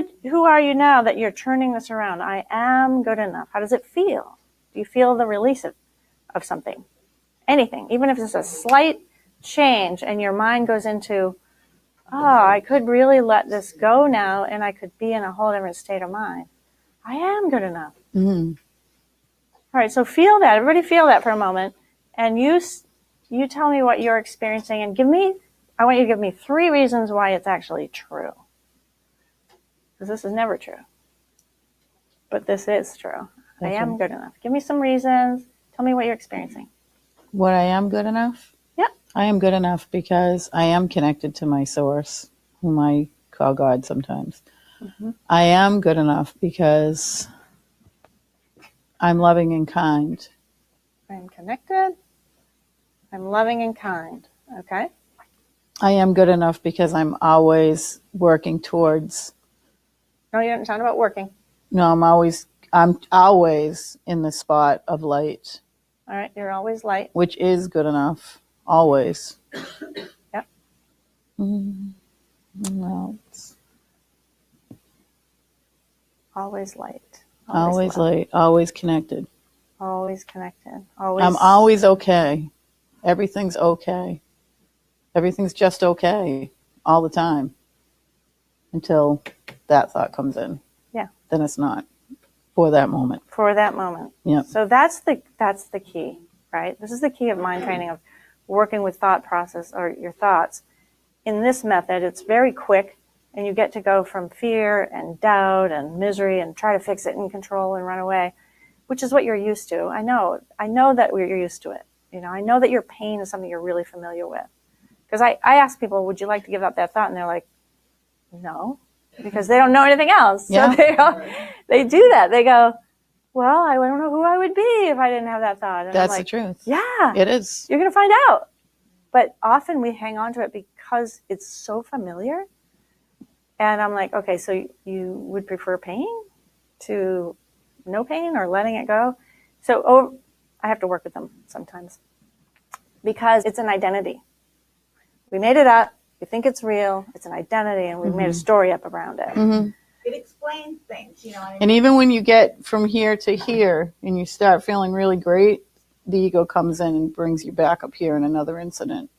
are you now that you're turning this around? I am good enough. How does it feel? Do you feel the release of something? Anything, even if it's a slight change and your mind goes into, oh, I could really let this go now and I could be in a whole different state of mind. I am good enough. Mm-hmm. All right, so feel that. Everybody feel that for a moment. And you tell me what you're experiencing and I want you to give me 3 reasons why it's actually true. Because this is never true. But this is true. I am good enough. Give me some reasons. Tell me what you're experiencing. What I am good enough? Yeah. I am good enough because I am connected to my source, whom I call God sometimes. Mm-hmm. I am good enough because I'm loving and kind. I'm connected. I'm loving and kind. Okay. I am good enough because I'm always working towards. No, you didn't sound about working. No, I'm always in the spot of light. All right, you're always light. Which is good enough. Always. Yep. Well, always light. Always light. Always connected. Always connected. Always. I'm always okay. Everything's okay. Everything's just okay all the time until that thought comes in. Yeah. Then it's not for that moment. For that moment. Yeah. So that's the key, right? This is the key of mind training, of working with thought process or your thoughts. In this method, it's very quick, and you get to go from fear and doubt and misery and try to fix it and control and run away, which is what you're used to. I know that you're used to it. You know, I know that your pain is something you're really familiar with. Because I ask people, would you like to give up that thought? And they're like, no, because they don't know anything else. Yeah. So they do that. They go, well, I don't know who I would be if I didn't have that thought. And That's I'm like, the truth. Yeah. It is. You're going to find out. But often we hang on to it because it's so familiar. And I'm like, okay, so you would prefer pain to no pain or letting it go? So I have to work with them sometimes because it's an identity. We made it up. We think it's real. It's an identity, and we've made a story up around it. Mm-hmm. It explains things, you know what I mean? And even when you get from here to here and you start feeling really great, the ego comes in and brings you back up here in another incident.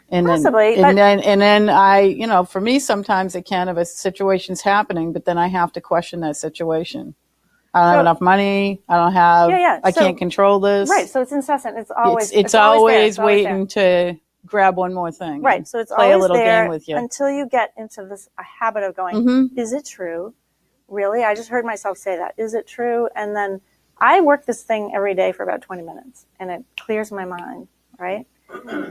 And Possibly, then I, you know, for me, sometimes it can, if a situation's happening, but then I have to question that situation. I don't have enough money. I don't have, I can't control this. Right. So it's incessant. It's always, it's always waiting to grab one more thing. Right. So it's play always a little there game with you until you get into a habit of going, is it true? Really? I just heard myself say that. Is it true? And then I work this thing every day for about 20 minutes and it clears my mind. Right.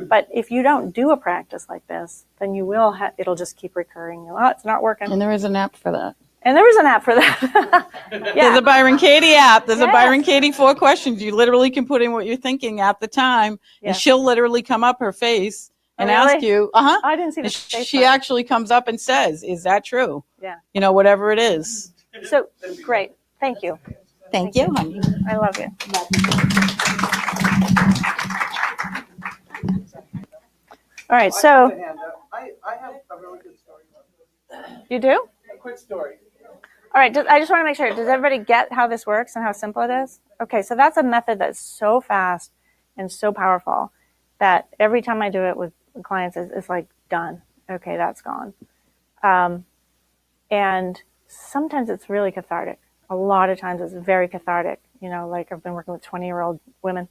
But if you don't do a practice like this, then you will it'll just keep recurring. Oh, it's not working. And there is an app for that. And there is an app for that. There's a Byron Katie app. There's a Byron Katie 4 questions. You literally can put in what you're thinking at the time, and she'll literally come up her face and ask you. I didn't see the face. She actually comes up and says, "Is that true?" Yeah. You know, whatever it is. So great. Thank you. Thank you, honey. I love you. All right. So I have a really good story. you do? A quick story. All right, I just want to make sure, does everybody get how this works and how simple it is? Okay, so that's a method that's so fast and so powerful that every time I do it with clients, it's like, done. Okay, that's gone. And sometimes it's really cathartic. A lot of times it's very cathartic. You know, like I've been working with 20-year-old women,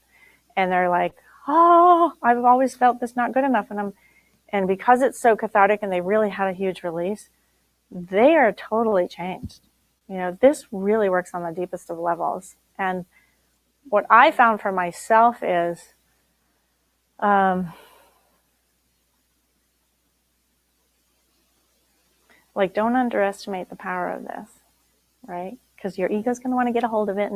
and they're like, oh, I've always felt this not good enough. And because it's so cathartic and they really had a huge release, they are totally changed. You know, this really works on the deepest of levels. And what I found for myself is, like, don't underestimate the power of this, right? Because your ego's going to want to get a hold of it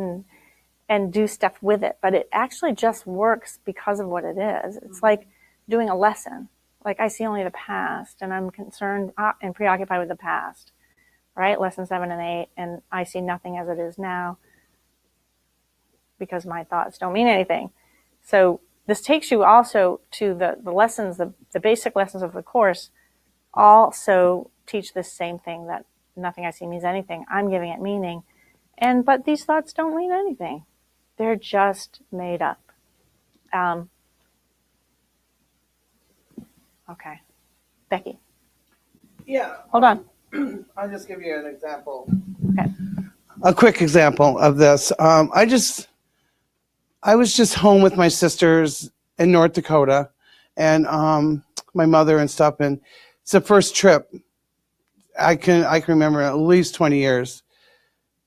and do stuff with it. But it actually just works because of what it is. It's like doing a lesson. Like, I see only the past, and I'm concerned and preoccupied with the past. Right? Lesson 7 and 8. And I see nothing as it is now because my thoughts don't mean anything. So this takes you also to the lessons, the basic lessons of the course also teach this same thing, that nothing I see means anything. I'm giving it meaning. But these thoughts don't mean anything. They're just made up. Okay. Becky. Yeah. Hold on. I'll just give you an example. Okay. A quick example of this. I was just home with my sisters in North Dakota, and my mother and stuff. And it's the first trip I can remember in at least 20 years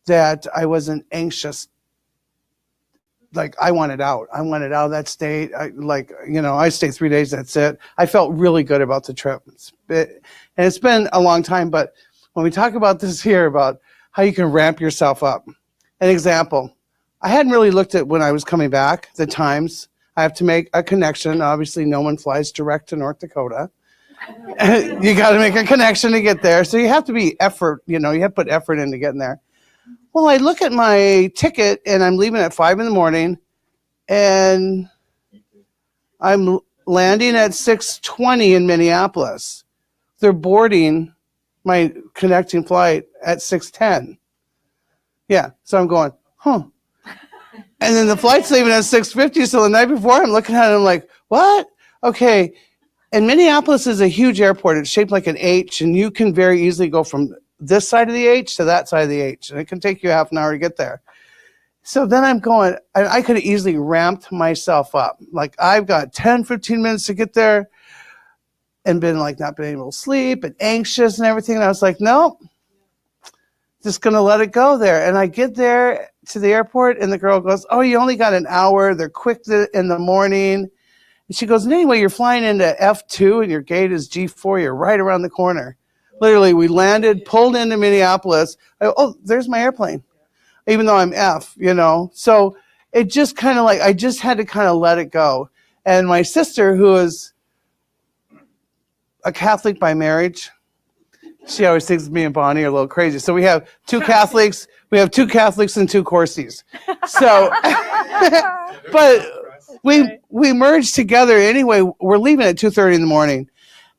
that I wasn't anxious. Like, I wanted out. I wanted out of that state. I stayed 3 days. That's it. I felt really good about the trip. And it's been a long time, but when we talk about this here, about how you can ramp yourself up. An example, I hadn't really looked at when I was coming back, the times. I have to make a connection. Obviously, no one flies direct to North Dakota. You got to make a connection to get there. So you have to be effort, you have to put effort into getting there. Well, I look at my ticket, and I'm leaving at 5 a.m, and I'm landing at 6:20 in Minneapolis. They're boarding my connecting flight at 6:10. Yeah, so I'm going, And then the flight's leaving at 6:50. So the night before, I'm looking at it, I'm like, what? Okay. And Minneapolis is a huge airport. It's shaped like an H, and you can very easily go from this side of the H to that side of the H. And it can take you half an hour to get there. So then I'm going, I could have easily ramped myself up. Like, I've got 10, 15 minutes to get there, and been like not being able to sleep and anxious and everything. And I was like, nope, just going to let it go there. And I get there to the airport, and the girl goes, oh, you only got an hour. They're quick in the morning. And she goes, and anyway, you're flying into F2 and your gate is G4. You're right around the corner. Literally, we landed, pulled into Minneapolis. Oh, there's my airplane, even though I'm F, you know. So it just kind of like, I just had to kind of let it go. And my sister, who is a Catholic by marriage, she always thinks me and Bonnie are a little crazy. So we have two Catholics. We have 2 Catholics and 2 Corsies. So, but we merged together anyway. We're leaving at 2:30 in the morning,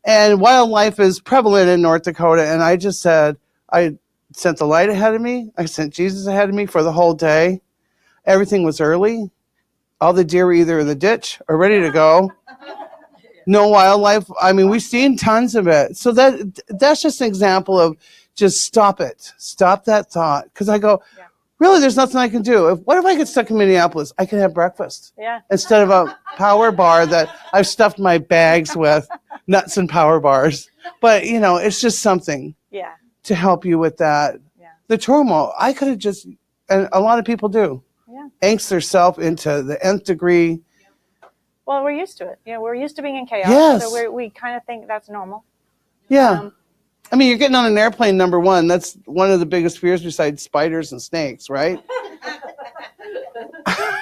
and wildlife is prevalent in North Dakota. And I just said, I sent the light ahead of me. I sent Jesus ahead of me for the whole day. Everything was early. All the deer were either in the ditch or ready to go. No wildlife. I mean, we've seen tons of it. So that's just an example of just stop it. Stop that thought. Because I go, really, there's nothing I can do. What if I get stuck in Minneapolis? I can have breakfast. Yeah. Instead of a power bar that I've stuffed my bags with nuts and power bars. But, you know, it's just something to help you with that. Yeah. The turmoil, I could have just, and a lot of people do, angst themselves into the nth degree. Well, we're used to it. Yeah, we're used to being in chaos. Yes. So we kind of think that's normal. Yeah. I mean, you're getting on an airplane, number one. That's one of the biggest fears besides spiders and snakes, right?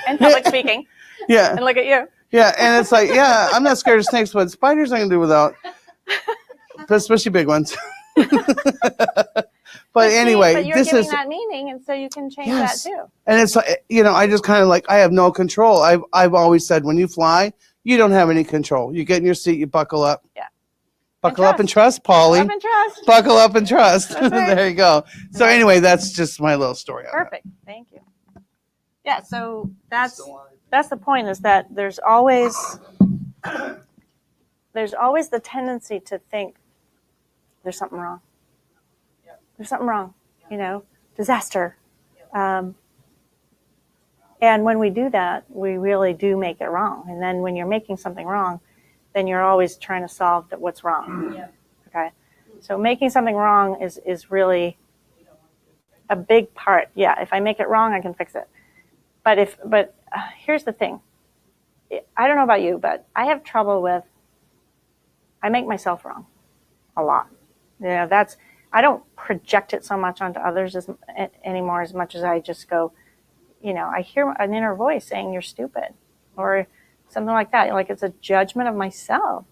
And public speaking. Yeah. And look at you. Yeah, and it's like, yeah, I'm not scared of snakes, but spiders I can do without. But especially big ones. But anyway, but you're this giving is that meaning, and so you can change that too. And it's like, you know, I just kind of like, I have no control. I've always said, when you fly, you don't have any control. You get in your seat, you buckle up. Yeah. Buckle up and trust, Polly. Buckle up and trust. Buckle up and trust. That's right. There you go. So anyway, that's just my little story. Perfect. Thank you. Yeah. So that's the point, is that there's always the tendency to think there's something wrong. There's something wrong, you know, disaster. And when we do that, we really do make it wrong. And then when you're making something wrong, then you're always trying to solve what's wrong. Yeah. Okay. So making something wrong is really a big part. Yeah. If I make it wrong, I can fix it. But here's the thing. I don't know about you, but I have trouble with, I make myself wrong a lot. You know, I don't project it so much onto others anymore, as much as I just go, you know, I hear an inner voice saying you're stupid or something like that. Like, it's a judgment of myself.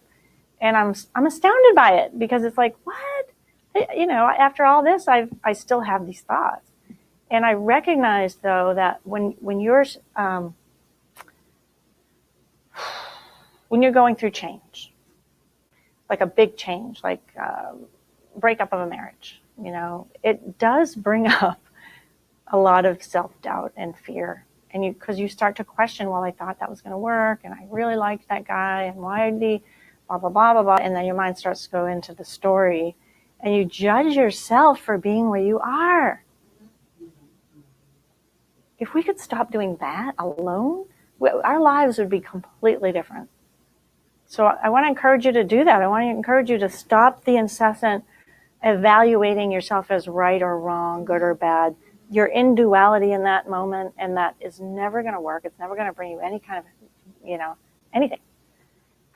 And I'm astounded by it, because it's like, what? You know, after all this, I still have these thoughts. And I recognize, though, that when you're going through change, like a big change, like breakup of a marriage, you know, it does bring up a lot of self-doubt and fear. And because you start to question, well, I thought that was going to work, and I really liked that guy, and why did he blah, blah, blah, blah, blah. And then your mind starts to go into the story, and you judge yourself for being where you are. If we could stop doing that alone, our lives would be completely different. So I want to encourage you to do that. I want to encourage you to stop the incessant evaluating yourself as right or wrong, good or bad. You're in duality in that moment, and that is never going to work. It's never going to bring you any kind of, you know, anything.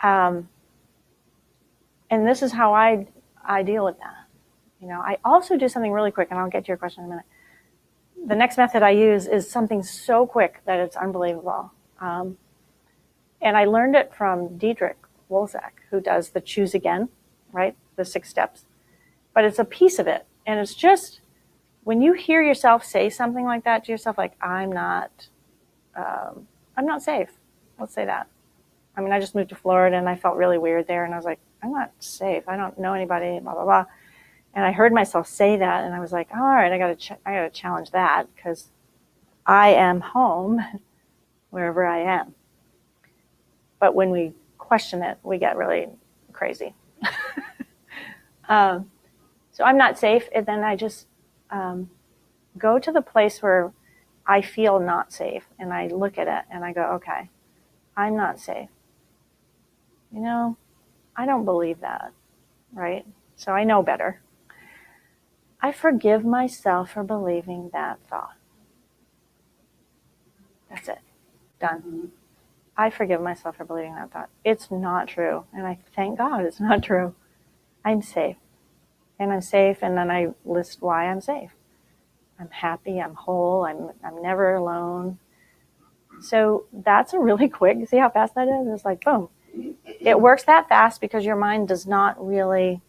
And this is how I deal with that. You know, I also do something really quick, and I'll get to your question in a minute. The next method I use is something so quick that it's unbelievable. And I learned it from Diedrich Wolzak, who does the Choose Again, right? The 6 steps. But it's a piece of it. And it's just, when you hear yourself say something like that to yourself, like, I'm not safe. Let's say that. I mean, I just moved to Florida, and I felt really weird there. And I was like, I'm not safe. I don't know anybody, blah, blah, blah. And I heard myself say that, and I was like, all right, I got to challenge that, because I am home. wherever I am. But when we question it, we get really crazy. So I'm not safe, and then I just go to the place where I feel not safe, and I look at it and I go, okay, I'm not safe. You know, I don't believe that, right? So I know better. I forgive myself for believing that thought. That's it. Done. I forgive myself for believing that thought. It's not true, and I thank God it's not true. I'm safe. And I'm safe, and then I list why I'm safe. I'm happy, I'm whole, I'm never alone. So that's a really quick, see how fast that is? It's like, boom. It works that fast because your mind does not really,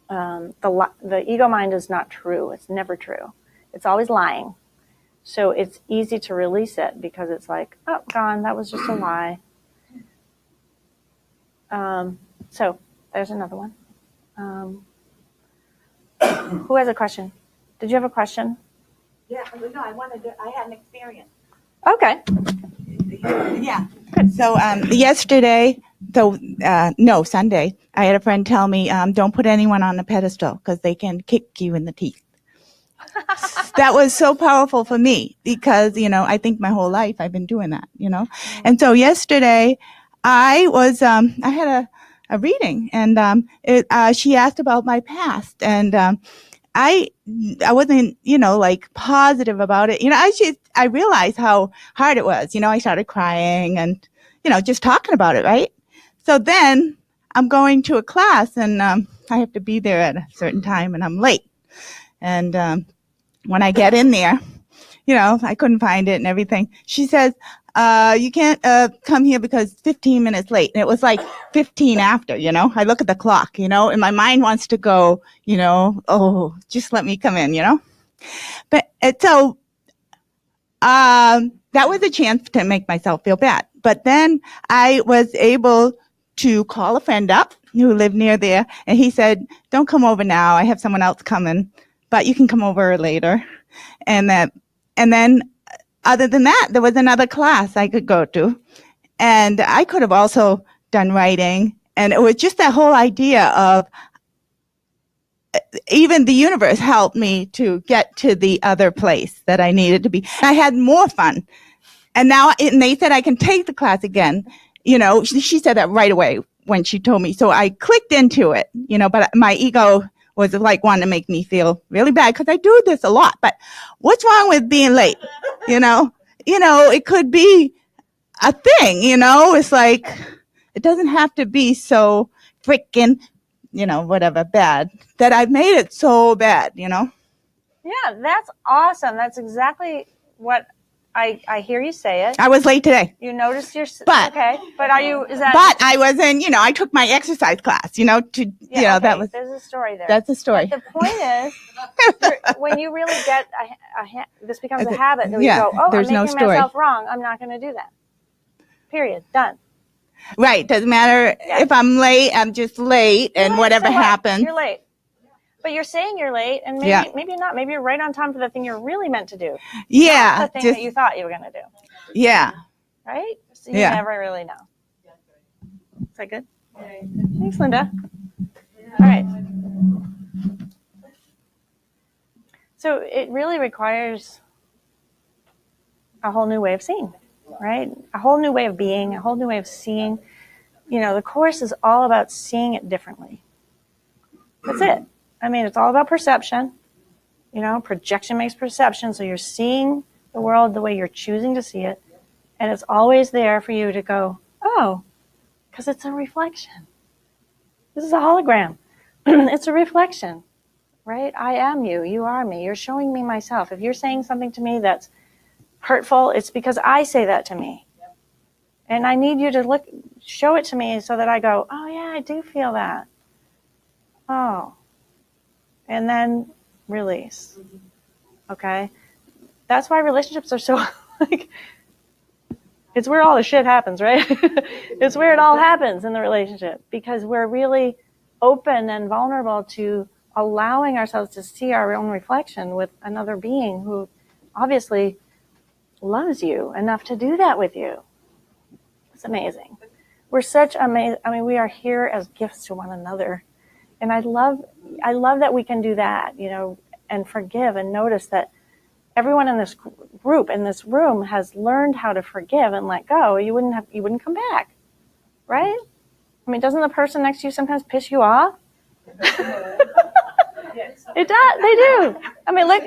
the ego mind is not true. It's never true. It's always lying. So it's easy to release it because it's like, oh, gone, that was just a lie. So there's another one. Who has a question? Did you have a question? Yeah, no, I had an experience. Okay. Yeah. So yesterday, Sunday, I had a friend tell me, don't put anyone on a pedestal because they can kick you in the teeth. That was so powerful for me because, I think my whole life I've been doing that, And so yesterday I had a reading and she asked about my past and I wasn't, positive about it. I realized how hard it was. I started crying and, just talking about it, right? So then I'm going to a class and I have to be there at a certain time and I'm late. And when I get in there, I couldn't find it and everything. She says, you can't come here because 15 minutes late. And it was like 15 after, I look at the clock, and my mind wants to go, oh, just let me come in, But so that was a chance to make myself feel bad. But then I was able to call a friend up who lived near there. And he said, don't come over now. I have someone else coming, but you can come over later. And then other than that, there was another class I could go to. And I could have also done writing. And it was just that whole idea of even the universe helped me to get to the other place that I needed to be. I had more fun. And they said I can take the class again. She said that right away when she told me. So I clicked into it, but my ego was like wanting to make me feel really bad because I do this a lot. But what's wrong with being late? It could be a thing, it's like, it doesn't have to be so freaking, whatever bad that I've made it so bad, Yeah, that's awesome. That's exactly what I hear you say it. I was late today. You noticed okay. But are you, is that? But I wasn't, I took my exercise class, that was. There's a story there. That's a story. But the point is, when you really get, this becomes a habit, that we go, oh, there's I'm no making story. myself wrong. I'm not going to do that. Period. Done. Right. Doesn't matter if I'm late, I'm just late and whatever happens. You're late. But you're saying you're late, and maybe not. Maybe you're right on time for the thing you're really meant to do. Yeah. Not the thing that you thought you were going to do. Yeah. Right? So you never really know. Is that good? Thanks, Linda. All right. So it really requires a whole new way of seeing, right? A whole new way of being, a whole new way of seeing. The Course is all about seeing it differently. That's it. I mean, it's all about perception. Projection makes perception. So you're seeing the world the way you're choosing to see it. And it's always there for you to go, oh, because it's a reflection. This is a hologram. It's a reflection, right? I am you. You are me. You're showing me myself. If you're saying something to me that's hurtful, it's because I say that to me. And I need you to show it to me so that I go, oh, yeah, I do feel that. Oh. And then release. Okay? That's why relationships are so, it's where all the shit happens, right? It's where it all happens in the relationship because we're really open and vulnerable to allowing ourselves to see our own reflection with another being who obviously loves you enough to do that with you. It's amazing. We're such amazing. I mean, we are here as gifts to one another. And I love that we can do that, you know, and forgive and notice that everyone in this group, in this room, has learned how to forgive and let go. You wouldn't come back, right? I mean, doesn't the person next to you sometimes piss you off? It does. They do. I mean, look.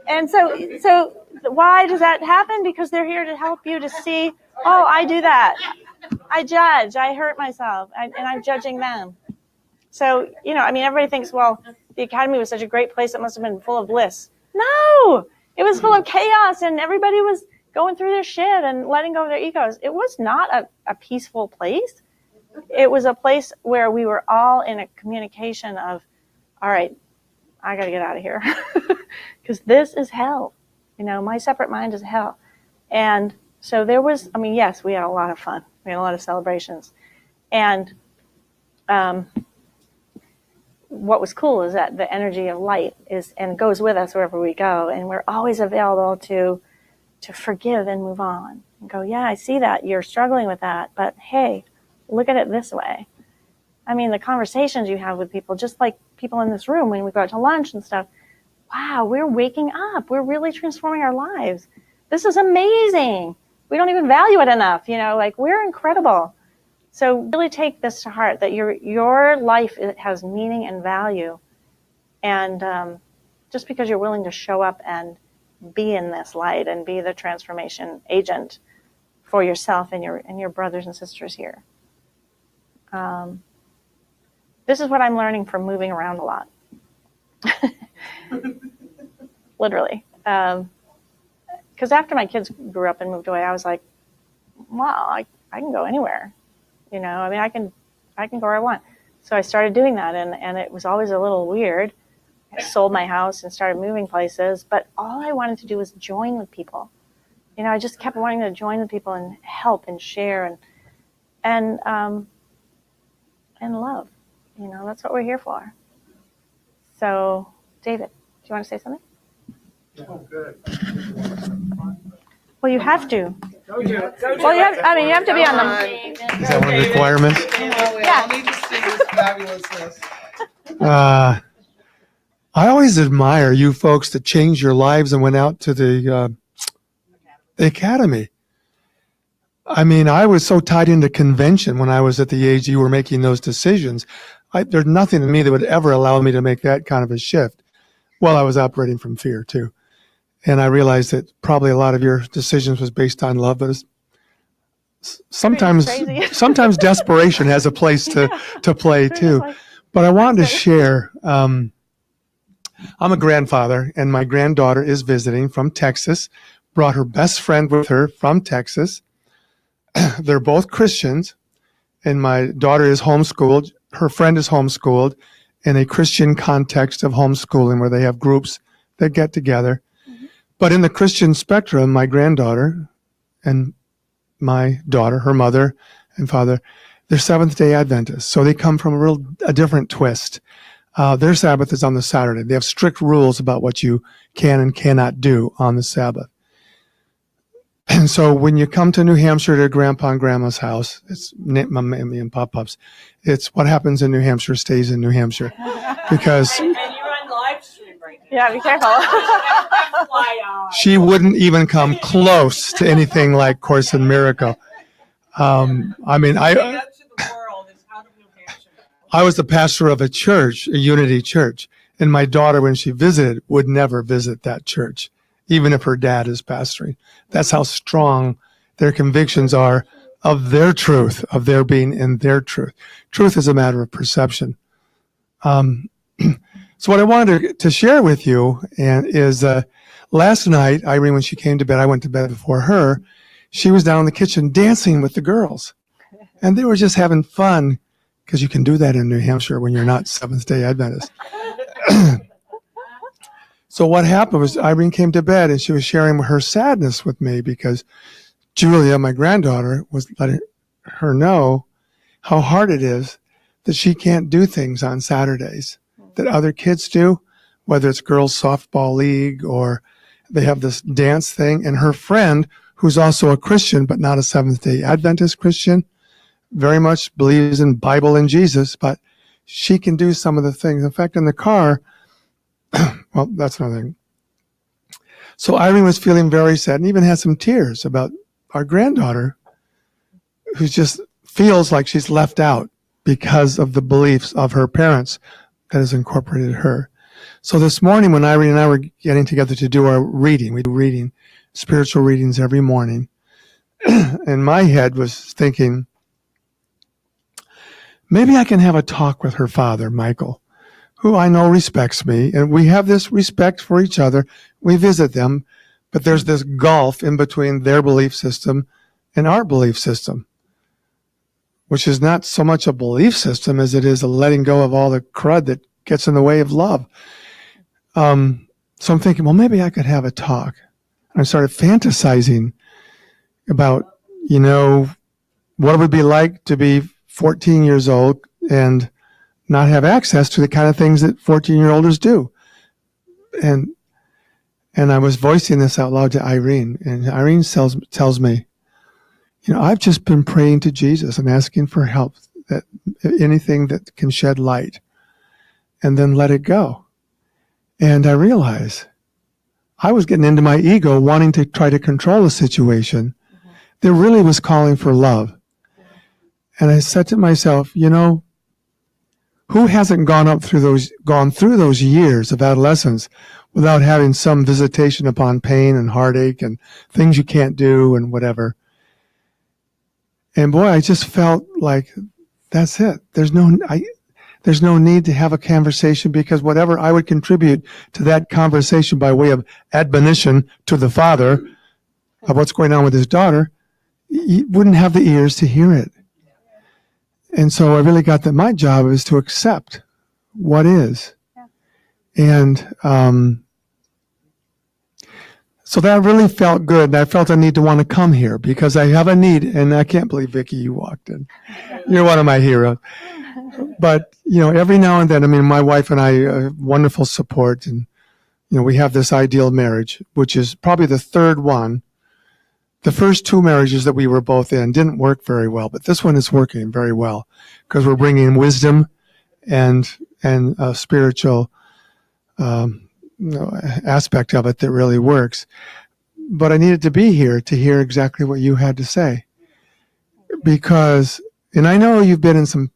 And so why does that happen? Because they're here to help you to see, oh, I do that. I judge. I hurt myself. And I'm judging them. So, you know, I mean, everybody thinks, well, the academy was such a great place. It must have been full of bliss. No, it was full of chaos, and everybody was going through their shit and letting go of their egos. It was not a peaceful place. It was a place where we were all in a communication of, all right, I got to get out of here because this is hell. You know, my separate mind is hell. And so there was, I mean, yes, we had a lot of fun. We had a lot of celebrations. And what was cool is that the energy of light is and goes with us wherever we go. And we're always available to forgive and move on and go, yeah, I see that. You're struggling with that. But hey, look at it this way. I mean, the conversations you have with people, just like people in this room when we go out to lunch and stuff, wow, we're waking up. We're really transforming our lives. This is amazing. We don't even value it enough. You know, like we're incredible. So really take this to heart, that your life has meaning and value. And just because you're willing to show up and be in this light and be the transformation agent for yourself and your brothers and sisters here. This is what I'm learning from moving around a lot. Literally. Because after my kids grew up and moved away, I was like, wow, I can go anywhere. You know, I mean, I can go where I want. So I started doing that, and it was always a little weird. I sold my house and started moving places, but all I wanted to do was join with people. You know, I just kept wanting to join with people and help and share and love. You know, that's what we're here for. So, David, do you want to say something? Oh, good. Well, you have to. Well, you have to be on the. Is that one of the requirements? Yeah. We all need to see this fabulousness. I always admire you folks that changed your lives and went out to the academy. I mean, I was so tied into convention when I was at the age you were making those decisions. There's nothing in me that would ever allow me to make that kind of a shift. Well, I was operating from fear too. And I realized that probably a lot of your decisions was based on love, but sometimes desperation has a place to play too. But I wanted to share, I'm a grandfather, and my granddaughter is visiting from Texas, brought her best friend with her from Texas. They're both Christians, and my daughter is homeschooled. Her friend is homeschooled in a Christian context of homeschooling where they have groups that get together. But in the Christian spectrum, my granddaughter and my daughter, her mother and father, they're Seventh-day Adventists. So they come from a different twist. Their Sabbath is on the Saturday. They have strict rules about what you can and cannot do on the Sabbath. And so when you come to New Hampshire to Grandpa and Grandma's house, it's me and Pop-Pop's. It's what happens in New Hampshire stays in New Hampshire. Because And you're on live stream right now. Yeah, be careful. she wouldn't even come close to anything like Course in Miracle. I mean, I was the pastor of a church, a Unity church, and my daughter, when she visited, would never visit that church, even if her dad is pastoring. That's how strong their convictions are of their truth, of their being in their truth. Truth is a matter of perception. So what I wanted to share with you is last night, Irene, when she came to bed, I went to bed before her. She was down in the kitchen dancing with the girls. And they were just having fun, because you can do that in New Hampshire when you're not Seventh-day Adventist. So what happened was Irene came to bed and she was sharing her sadness with me because Julia, my granddaughter, was letting her know how hard it is that she can't do things on Saturdays that other kids do whether it's girls softball league or they have this dance thing. And her friend, who's also a Christian, but not a Seventh-day Adventist Christian, very much believes in Bible and Jesus, but she can do some of the things. In fact, in the car, well, that's another thing. So Irene was feeling very sad and even had some tears about our granddaughter, who just feels like she's left out because of the beliefs of her parents that has incorporated her. So this morning when Irene and I were getting together to do our reading, we do reading, spiritual readings every morning, and my head was thinking, maybe I can have a talk with her father, Michael, who I know respects me, and we have this respect for each other. We visit them, but there's this gulf in between their belief system and our belief system, which is not so much a belief system as it is a letting go of all the crud that gets in the way of love. So I'm thinking, well, maybe I could have a talk. And I started fantasizing about, what it would be like to be 14 years old and not have access to the kind of things that 14-year-olds do. And I was voicing this out loud to Irene, and Irene tells me, I've just been praying to Jesus and asking for help, that anything that can shed light, and then let it go. And I realized I was getting into my ego, wanting to try to control the situation that really was calling for love. And I said to myself, who hasn't gone through those years of adolescence without having some visitation upon pain and heartache and things you can't do and whatever? And boy, I just felt like that's it. There's no need to have a conversation, because whatever I would contribute to that conversation by way of admonition to the father of what's going on with his daughter, he wouldn't have the ears to hear it. And so I really got that my job is to accept what is. And so that really felt good. And I felt a need to want to come here because I have a need. And I can't believe, Vicki, you walked in. You're one of my heroes. But, every now and then, my wife and I, wonderful support. And, we have this ideal marriage, which is probably the third one. The first two marriages that we were both in didn't work very well, but this one is working very well because we're bringing wisdom and a spiritual aspect of it that really works. But I needed to be here to hear exactly what you had to say, because, and I know you've been in some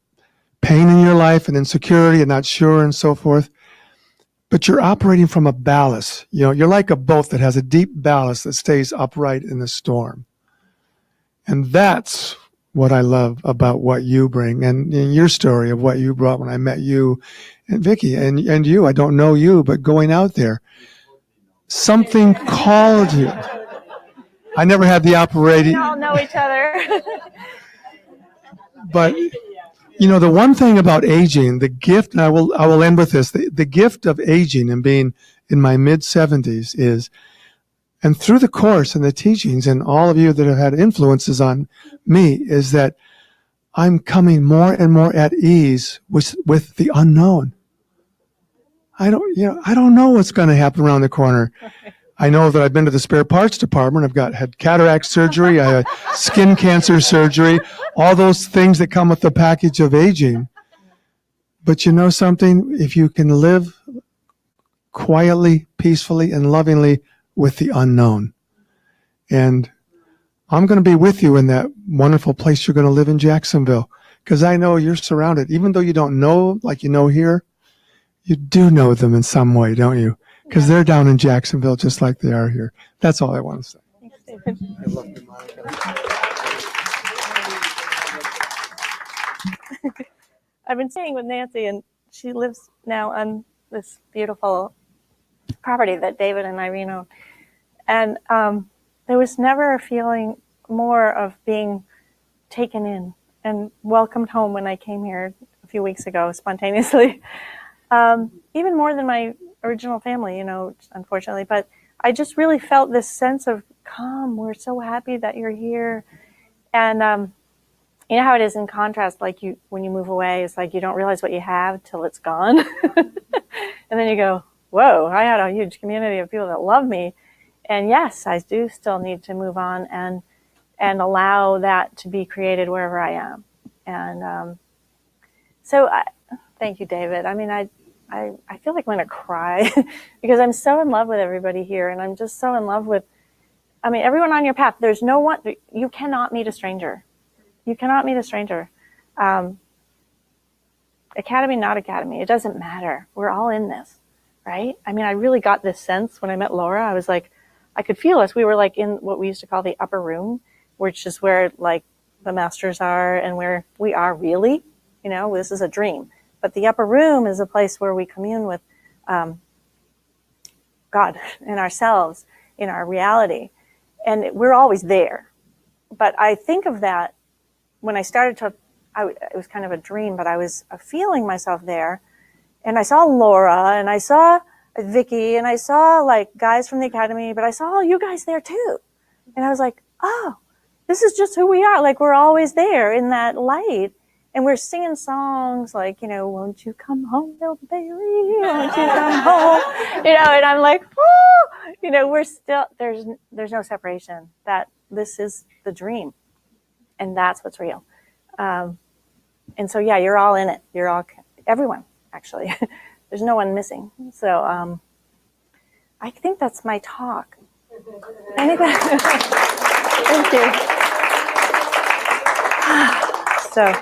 pain in your life and insecurity and not sure and so forth, but you're operating from a ballast. You're like a boat that has a deep ballast that stays upright in the storm. And that's what I love about what you bring, and your story of what you brought when I met you and Vicki and you. I don't know you, but going out there, something called you. I never had the operating. We all know each other. But the one thing about aging, the gift, and I will end with this, the gift of aging and being in my mid-70s is, and through the course and the teachings and all of you that have had influences on me, is that I'm coming more and more at ease with the unknown. I don't know what's going to happen around the corner. I know that I've been to the spare parts department. I've had cataract surgery. I had skin cancer surgery, all those things that come with the package of aging. But you know something? If you can live quietly, peacefully, and lovingly with the unknown. And I'm going to be with you in that wonderful place you're going to live in Jacksonville, because I know you're surrounded. Even though you don't know like you know here, you do know them in some way, don't you? Because they're down in Jacksonville just like they are here. That's all I want to say. Thanks, David. I love you, Monica. I've been staying with Nancy, and she lives now on this beautiful property that David and Irene own. And there was never a feeling more of being taken in and welcomed home when I came here a few weeks ago spontaneously. Even more than my original family, unfortunately. But I just really felt this sense of, come, we're so happy that you're here. And you know how it is in contrast, like when you move away, it's like you don't realize what you have till it's gone. And then you go, whoa, I had a huge community of people that love me. And yes, I do still need to move on and allow that to be created wherever I am. And thank you, David. I mean, I feel like I'm going to cry because I'm so in love with everybody here. And I'm just so in love with, I mean, everyone on your path. There's no one, you cannot meet a stranger. You cannot meet a stranger. Academy, not academy. It doesn't matter. We're all in this, right? I mean, I really got this sense when I met Laura. I was like, I could feel us. We were like in what we used to call the upper room, which is where like the masters are and where we are really, you know, this is a dream. But the upper room is a place where we commune with God and ourselves in our reality. And we're always there. But I think of that when I started to, it was kind of a dream, but I was feeling myself there. And I saw Laura and I saw Vicky and I saw like guys from the academy, but I saw all you guys there too. And I was like, oh, this is just who we are. Like we're always there in that light. And we're singing songs like, you know, won't you come home, little baby? Won't you come home? You know, and I'm like, oh, you know, we're still, there's no separation. That this is the dream. And that's what's real. And so, yeah, you're all in it. You're all, everyone, actually. There's no one missing. So I think that's my talk. Thank you. So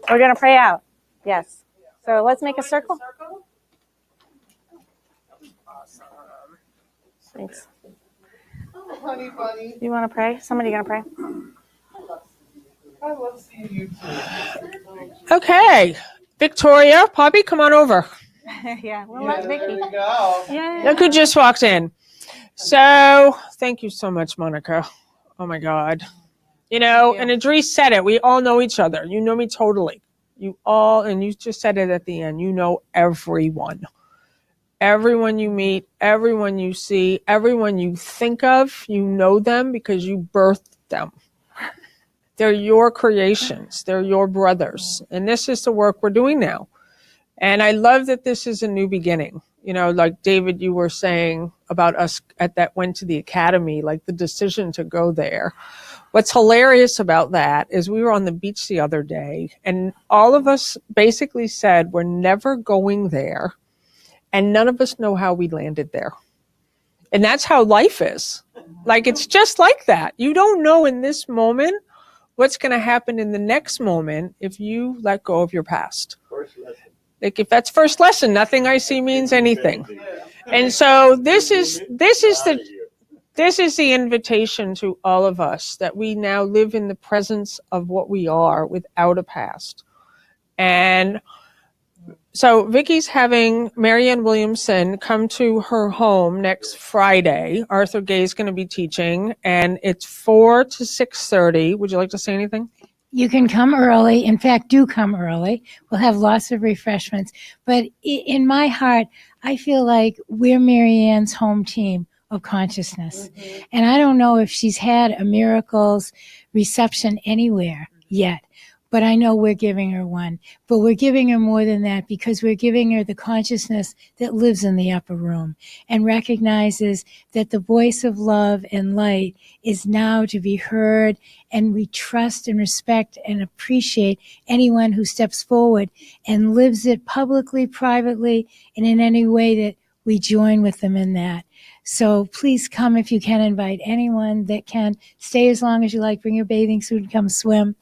we're going to pray out. Yes. So let's make a circle. Awesome. Thanks. Oh, honey bunny. You want to pray? Somebody going to pray? I love seeing you too. Okay. Victoria, Poppy, come on over. Yeah, we'll let Vicky. There we go. Yeah. Look who just walked in. So thank you so much, Monica. Oh my God. You know, and Idris said it. We all know each other. You know me totally. You all, and you just said it at the end. You know everyone. Everyone you meet, everyone you see, everyone you think of, you know them because you birthed them. They're your creations. They're your brothers. And this is the work we're doing now. And I love that this is a new beginning. You know, like David, you were saying about us that went to the academy, like the decision to go there. What's hilarious about that is we were on the beach the other day and all of us basically said we're never going there. And none of us know how we landed there. And that's how life is. Like, it's just like that. You don't know in this moment what's going to happen in the next moment if you let go of your past. Like, if that's first lesson, nothing I see means anything. And so this is the invitation to all of us that we now live in the presence of what we are without a past. And so Vicky's having Marianne Williamson come to her home next Friday. Arthur Gay's going to be teaching, and it's 4 to 6:30. Would you like to say anything? You can come early. In fact, do come early. We'll have lots of refreshments. But in my heart, I feel like we're Marianne's home team of consciousness. Mm-hmm. And I don't know if she's had a miracles reception anywhere yet. But I know we're giving her one. But we're giving her more than that because we're giving her the consciousness that lives in the upper room and recognizes that the voice of love and light is now to be heard, and we trust and respect and appreciate anyone who steps forward and lives it publicly, privately, and in any way that we join with them in that. So please come if you can. Invite anyone that can. Stay as long as you like. Bring your bathing suit and come swim.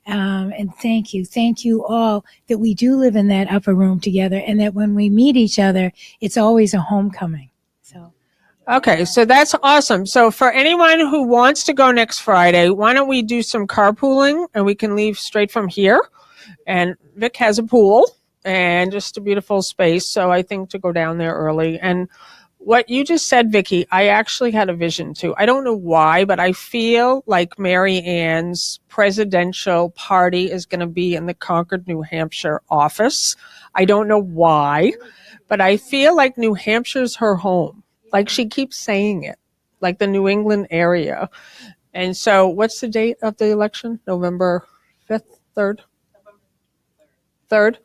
And thank you all that we do live in that upper room together, and that when we meet each other, it's always a homecoming. So. Okay, so that's awesome. So for anyone who wants to go next Friday, why don't we do some carpooling and we can leave straight from here. And Vic has a pool and just a beautiful space. So I think to go down there early. And what you just said, Vicki, I actually had a vision too. I don't know why, but I feel like Mary Ann's presidential party is going to be in the Concord, New Hampshire office. I don't know why, but I feel like New Hampshire's her home. Like she keeps saying it, like the New England area. And so what's the date of the election? November 5th, 3rd? 3rd?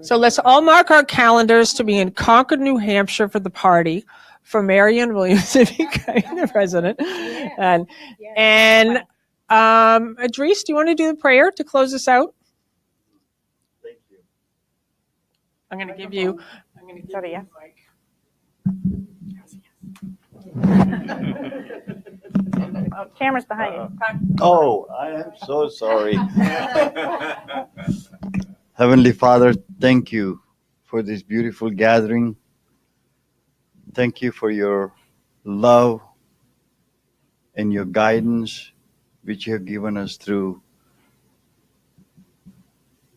So let's all mark our calendars to be in Concord, New Hampshire for the party for Marianne Williams to become the president. And Idris, do you want to do the prayer to close us out? Thank you. I'm going to give you. Sorry, yeah. Oh, camera's behind you. Oh, I am so sorry. Heavenly Father, thank you for this beautiful gathering. Thank you for your love and your guidance, which you have given us through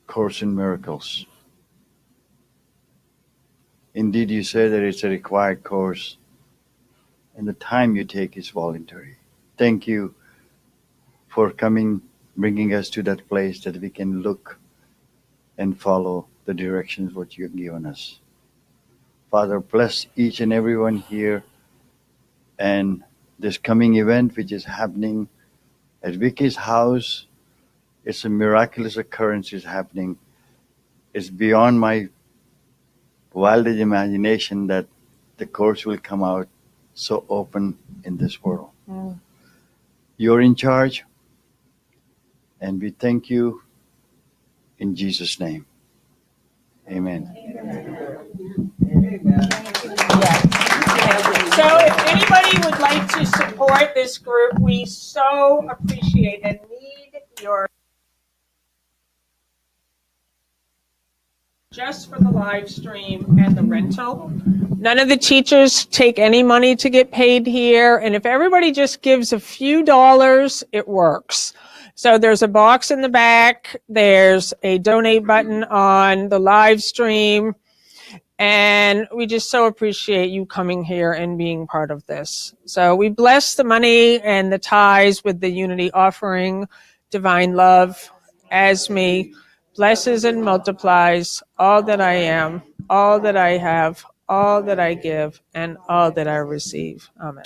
Course in Miracles. Indeed, you say that it's a required course, and the time you take is voluntary. Thank you for coming, bringing us to that place that we can look and follow the directions what you have given us. Father, bless each and everyone here, and this coming event which is happening at Vicky's house. It's a miraculous occurrence is happening. It's beyond my wildest imagination that the course will come out so open in this world. You're in charge, and we thank you in Jesus' name. Amen. So if anybody would like to support this group, we so appreciate and need your just for the live stream and the rental. None of the teachers take any money to get paid here. And if everybody just gives a few dollars, it works. So there's a box in the back. There's a donate button on the live stream. And we just so appreciate you coming here and being part of this. So we bless the money and the tithes with the unity offering, divine love, as me, blesses and multiplies all that I am, all that I have, all that I give, and all that I receive. Amen.